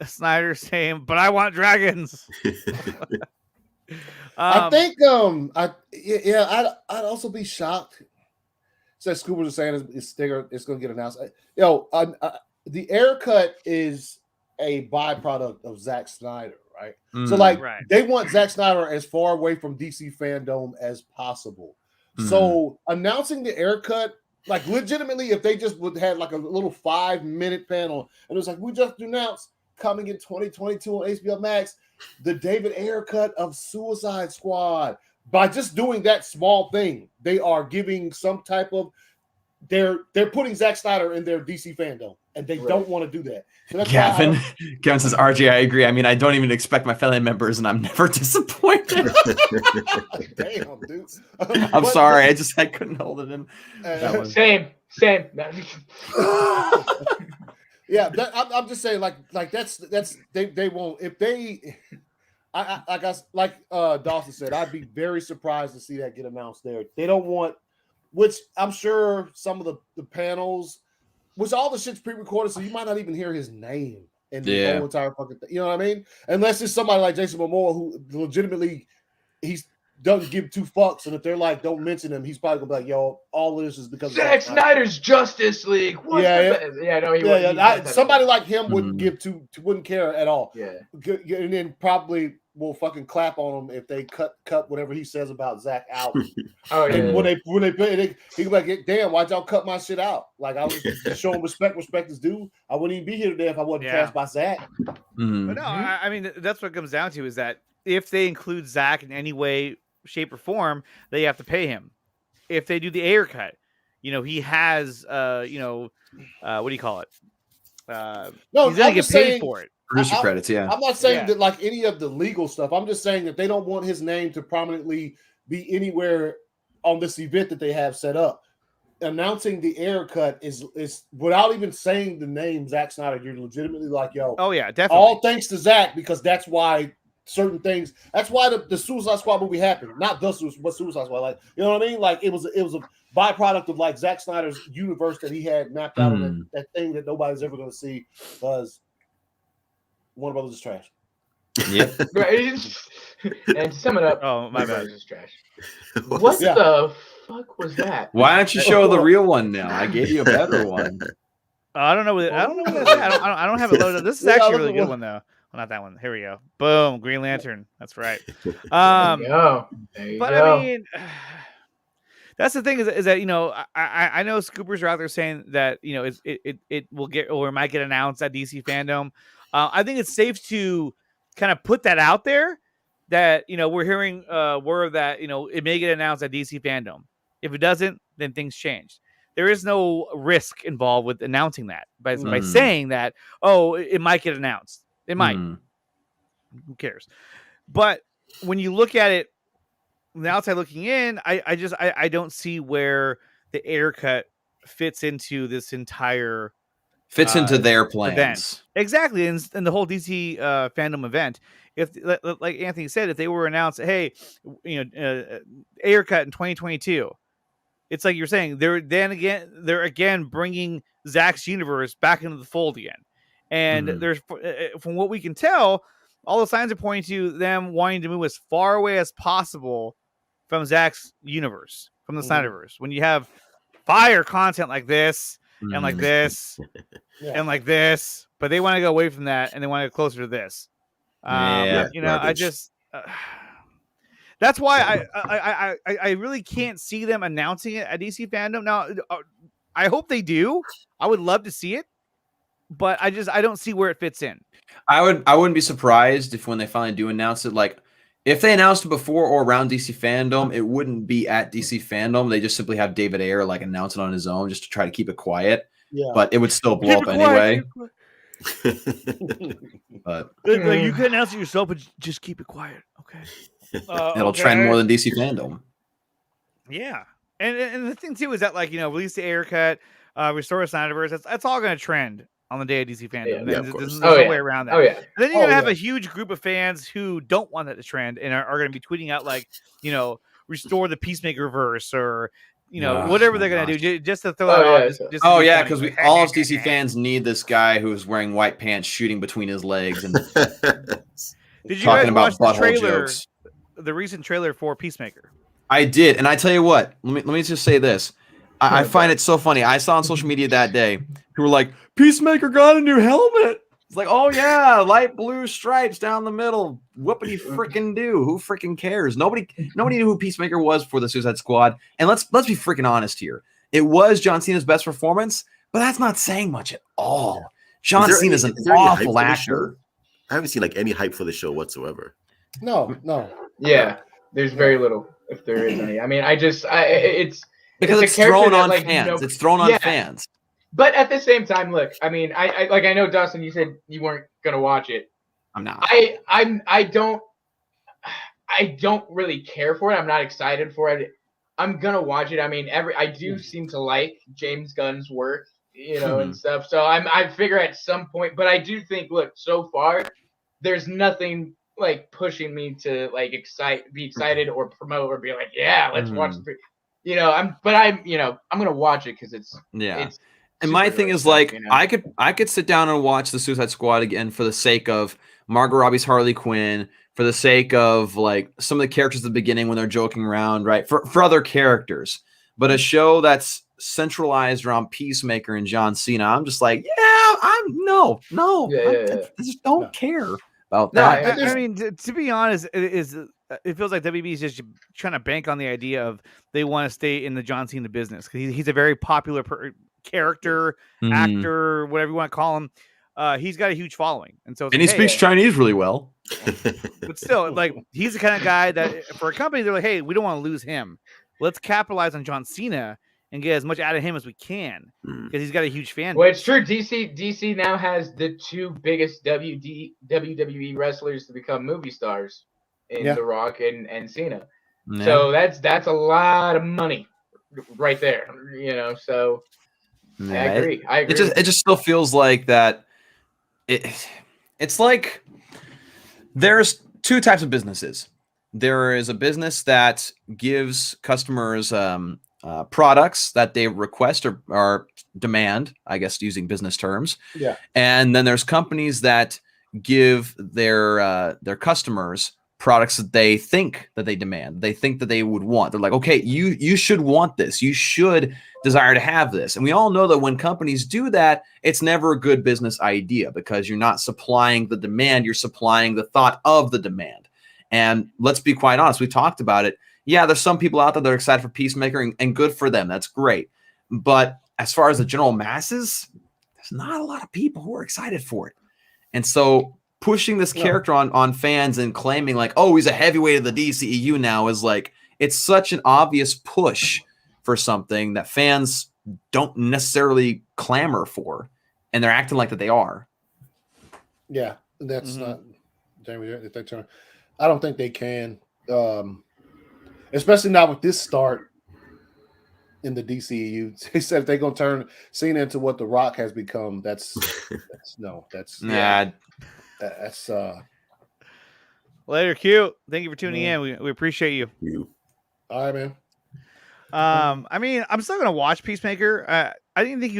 Snyder saying, but I want dragons. I think I'd also be shocked. So Scuba was saying it's going to get announced. The haircut is a byproduct of Zack Snyder, right? So they want Zack Snyder as far away from DC Fandome as possible. So announcing the haircut, like legitimately, if they just would have like a little 5-minute panel and it was like, we just announced coming in 2022 on HBO Max, the David Ayer cut of Suicide Squad. By just doing that small thing, they are giving some type of they're putting Zack Snyder in their DC Fandome, and they don't want to do that. So that's Gavin says, RJ, I agree. I mean, I don't even expect my family members, and I'm never disappointed. Damn, dude. I'm sorry. I couldn't hold it in. Same. Yeah, I'm just saying, like that's they won't if they. I guess like Dawson said, I'd be very surprised to see that get announced there. They don't want, which I'm sure some of the panels, which all the shit's pre-recorded, so you might not even hear his name in the whole entire fucking thing. You know what I mean? Unless it's somebody like Jason Momoa who legitimately doesn't give two fucks, and if they're like, don't mention him, he's probably gonna be like, yo, all of this is because Zack Snyder's Justice League. Somebody like him wouldn't care at all. Yeah, and then probably will fucking clap on him if they cut whatever he says about Zack out. When they play it, he be like, damn, why'd y'all cut my shit out? Like I was just showing respect is due. I wouldn't even be here today if I wasn't cast by Zack. But no, I mean that's what it comes down to is that if they include Zack in any way, shape or form, they have to pay him. If they do the Ayer cut, he has what do you call it? No, he's gonna get paid for it. Producer credits, yeah. I'm not saying that like any of the legal stuff. I'm just saying that they don't want his name to prominently be anywhere on this event that they have set up. Announcing the Ayer cut is without even saying the name Zack Snyder. You're legitimately like, yo, oh yeah, definitely. All thanks to Zack, because that's why certain things. That's why the Suicide Squad movie happened. Not but Suicide Squad. Like, you know what I mean? Like it was a byproduct of like Zack Snyder's universe that he had mapped out on that thing that nobody's ever going to see because Warner Brothers is trash. Yep. And to sum it up, oh my bad, is trash. What the fuck was that? Why don't you show the real one now? I gave you a better one. I don't know. I don't know what that's at. I don't have it loaded up. This is actually a really good one though. Well, not that one. Here we go. Boom, Green Lantern. That's right. There you go. I mean, that's the thing is that I know scoopers are out there saying that it will get or it might get announced at DC Fandome. I think it's safe to kind of put that out there that we're hearing word that it may get announced at DC Fandome. If it doesn't, then things change. There is no risk involved with announcing that by saying that it might get announced. It might. Who cares? But when you look at it from the outside looking in, I don't see where the air cut fits into this entire into their plans. Event. Exactly. And the whole DC Fandome event. If like Anthony said, if they were announced, hey, air cut in 2022, it's like you're saying they're again bringing Zack's universe back into the fold again. And there's, from what we can tell, all the signs are pointing to them wanting to move as far away as possible from Zack's universe, from the Snyderverse. When you have fire content like this and like this and like this, but they want to go away from that and they want to go closer to this. I just that's why I really can't see them announcing it at DC Fandome. Now, I hope they do. I would love to see it. But I don't see where it fits in. I wouldn't be surprised if when they finally do announce it, like if they announced it before or around DC Fandome, it wouldn't be at DC Fandome. They just simply have David Ayer like announce it on his own just to try to keep it quiet. Yeah. But it would still blow up anyway. But you can announce it yourself, but just keep it quiet, okay? It'll trend more than DC Fandome. Yeah, and the thing too is that release the air cut, restore the Snyderverse. That's all going to trend on the day of DC Fandome. There's no way around that. And then you're going to have a huge group of fans who don't want that to trend and are going to be tweeting out restore the Peacemaker verse or whatever they're going to do just to throw that on. Because all us DC fans need this guy who's wearing white pants shooting between his legs and did you guys watch the trailer, the recent trailer for Peacemaker? I did, and I tell you what, let me just say this. I find it so funny. I saw on social media that day who were like, Peacemaker got a new helmet. It's like, oh yeah, light blue stripes down the middle. Whoopity freaking do. Who freaking cares? Nobody knew who Peacemaker was for the Suicide Squad. And let's be freaking honest here. It was John Cena's best performance, but that's not saying much at all. John Cena's an awful actor. I haven't seen any hype for the show whatsoever. No. Yeah, there's very little, if there is any. I mean, because it's thrown on fans. It's thrown on fans. But at the same time, look, I mean, I know, Dustin, you said you weren't gonna watch it. I'm not. I don't really care for it. I'm not excited for it. I'm gonna watch it. I mean, I do seem to like James Gunn's work, and stuff. So I figure at some point, but I do think, look, so far, there's nothing pushing me to be excited or promote or be like, yeah, let's watch the. I'm gonna watch it because it's and my thing is I could sit down and watch the Suicide Squad again for the sake of Margot Robbie's Harley Quinn, for the sake of some of the characters at the beginning when they're joking around, right? For other characters, but a show that's centralized around Peacemaker and John Cena, I'm just like, I just don't care about that. I mean, to be honest, it feels like WB is just trying to bank on the idea of they want to stay in the John Cena business because he's a very popular character, actor, whatever you want to call him. He's got a huge following, and he speaks Chinese really well. But still, he's the kind of guy that for a company, they're like, hey, we don't want to lose him. Let's capitalize on John Cena and get as much out of him as we can because he's got a huge fan. Well, it's true. DC now has the two biggest WWE wrestlers to become movie stars in The Rock and Cena. Yeah. So that's a lot of money right there. So I agree. It just still feels like that. It's like there's two types of businesses. There is a business that gives customers products that they request or demand, I guess, using business terms. Yeah. And then there's companies that give their customers products that they think that they demand, they think that they would want. They're like, okay, you should want this, you should desire to have this. And we all know that when companies do that, it's never a good business idea, because you're not supplying the demand, you're supplying the thought of the demand. And let's be quite honest, we talked about it. Yeah, there's some people out there that are excited for Peacemaker, and good for them, that's great. But as far as the general masses, there's not a lot of people who are excited for it. And so pushing this character on fans and claiming like, oh, he's a heavyweight of the DCEU now, is like, it's such an obvious push for something that fans don't necessarily clamor for, and they're acting like that they are. Yeah, that's not Jamie. I don't think they can, especially not with this start in the DCEU. They said if they're gonna turn Cena into what The Rock has become, that's Later, Q. Thank you for tuning in. We appreciate you. All right, man. I mean, I'm still gonna watch Peacemaker. I didn't think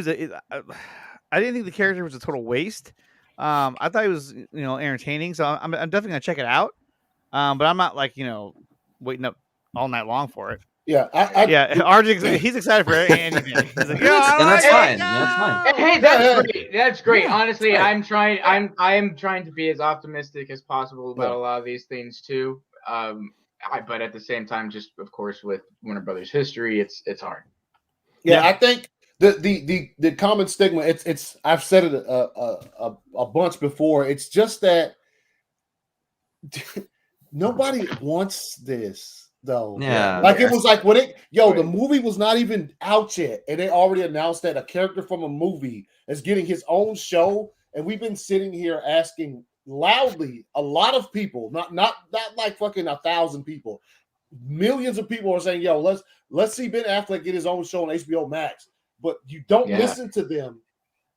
I didn't think the character was a total waste. I thought he was, entertaining. So I'm definitely gonna check it out. But I'm not like, waiting up all night long for it. Yeah, RJ, he's excited for anything. He's like, and that's fine. That's fine. Hey, that's great. That's great. Honestly, I am trying to be as optimistic as possible about a lot of these things too. But at the same time, just of course with Warner Brothers history, it's hard. Yeah, I think the common stigma. It's I've said it a bunch before. It's just that nobody wants this. Though, it was like when the movie was not even out yet, and they already announced that a character from a movie is getting his own show, and we've been sitting here asking loudly. A lot of people, not like fucking 1,000 people, millions of people are saying, "Yo, let's see Ben Affleck get his own show on HBO Max." But you don't listen to them,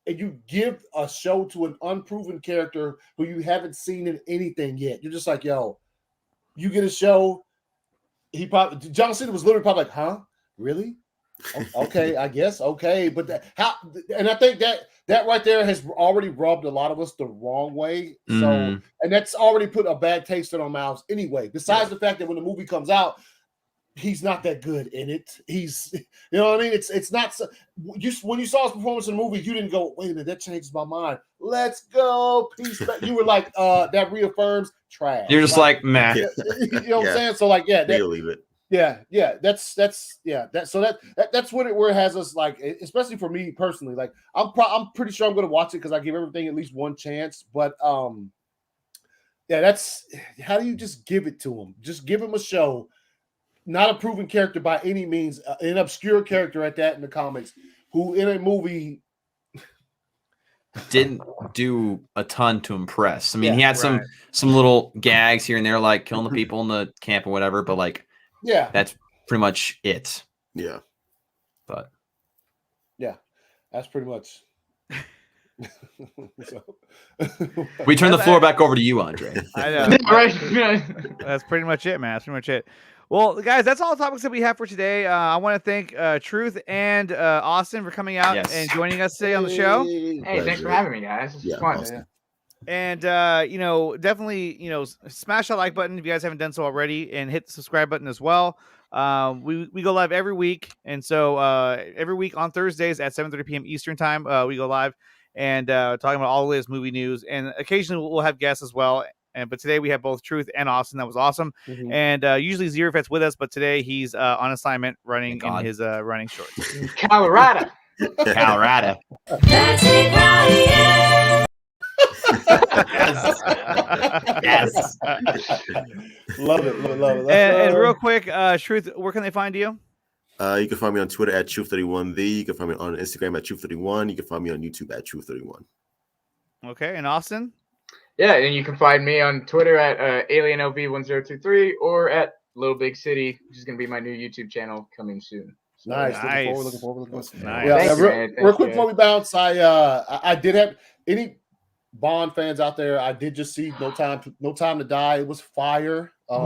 and you give a show to an unproven character who you haven't seen in anything yet. You're just like, "Yo, you get a show." John Cena was literally probably like, huh? Really? Okay, I guess. Okay. But and I think that right there has already rubbed a lot of us the wrong way. So, and that's already put a bad taste in our mouths anyway. Besides the fact that when the movie comes out, he's not that good in it. He's, you know what I mean? It's not so, when you saw his performance in the movie, you didn't go, wait a minute, that changes my mind. Let's go. Peace. You were like, that reaffirms trash. You're just like meh. You know what I'm saying? So like, you'll leave it. Yeah. That's what where it has us like, especially for me personally. Like I'm pretty sure I'm gonna watch it because I give everything at least one chance. But that's how do you just give it to him? Just give him a show. Not a proven character by any means, an obscure character at that in the comics, who in a movie didn't do a ton to impress. I mean, he had some little gags here and there, like killing the people in the camp or whatever, but like, that's pretty much it. Yeah. But that's pretty much. We turn the floor back over to you, Andre. I know. That's pretty much it, man. That's pretty much it. Well, guys, that's all the topics that we have for today. I want to thank Truth and Austin for coming out and joining us today on the show. Hey, thanks for having me, guys. This is fun. Awesome. And definitely, smash that like button if you guys haven't done so already, and hit the subscribe button as well. We go live every week, and so every week on Thursdays at 7:30 p.m. Eastern time, we go live and talking about all the latest movie news, and occasionally we'll have guests as well. But today we have both Truth and Austin. That was awesome. And usually Zeeverfett's with us, but today he's on assignment running in his running shorts. Colorado. Yes. Love it. And real quick, Truth, where can they find you? You can find me on Twitter at Truth31The. You can find me on Instagram at Truth31. You can find me on YouTube at Truth31. Okay, and Austin? Yeah, and you can find me on Twitter at AlienLV1023 or at Little Big City, which is going to be my new YouTube channel coming soon. So, nice. Looking forward. Nice. Yeah, real quick before we bounce, I did have any Bond fans out there. I did just see No Time to Die. It was fire. I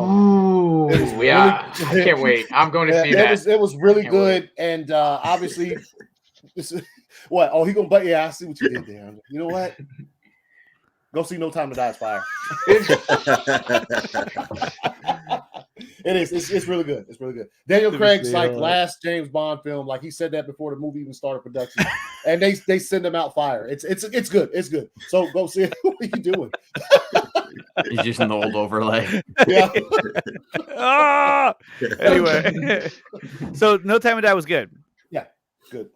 can't wait. I'm going to see that. It was really good, and obviously, this is what. Oh, he gonna. But yeah, I see what you did there. You know what? Go see No Time to Die is fire. It is. It's really good. It's really good. Daniel Craig's like last James Bond film. Like he said that before the movie even started production, and they send him out fire. It's good. It's good. So go see it. What are you doing? He's just an old overlay. Yeah. Anyway, so No Time to Die was good. Yeah. Good.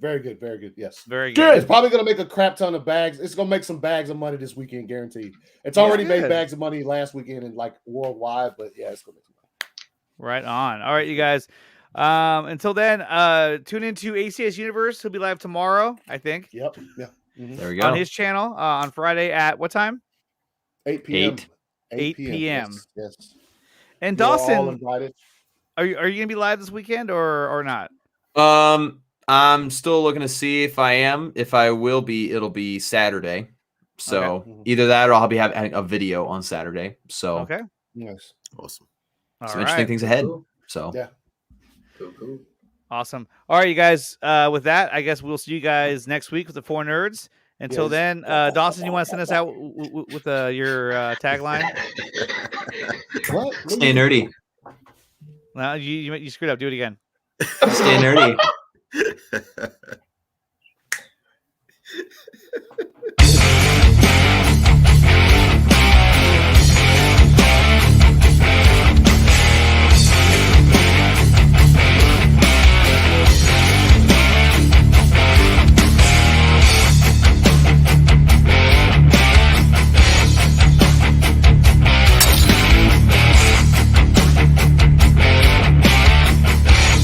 Very good. Very good. Yes. Very good. It's probably going to make a crap ton of bags. It's going to make some bags of money this weekend, guaranteed. It's already made bags of money last weekend and like worldwide, but yeah, it's going to make some money. Right on. All right, you guys. Until then, tune into ACS Universe. He'll be live tomorrow, I think. Yep. Yeah. Mm-hmm. There we go. On his channel on Friday at what time? 8 p.m. 8 p.m. Yes. And You're all Dawson, invited. are you gonna be live this weekend or not? I'm still looking to see if I am. If I will be, it'll be Saturday. So either that or I'll be having a video on Saturday. So okay. Nice. Awesome. Some interesting things ahead. So yeah. Cool. Awesome. All right, you guys. With that, I guess we'll see you guys next week with the 4Nerds. Until then, Dawson, you want to send us out with your tagline? What? Stay nerdy. No, you screwed up. Do it again. Stay nerdy.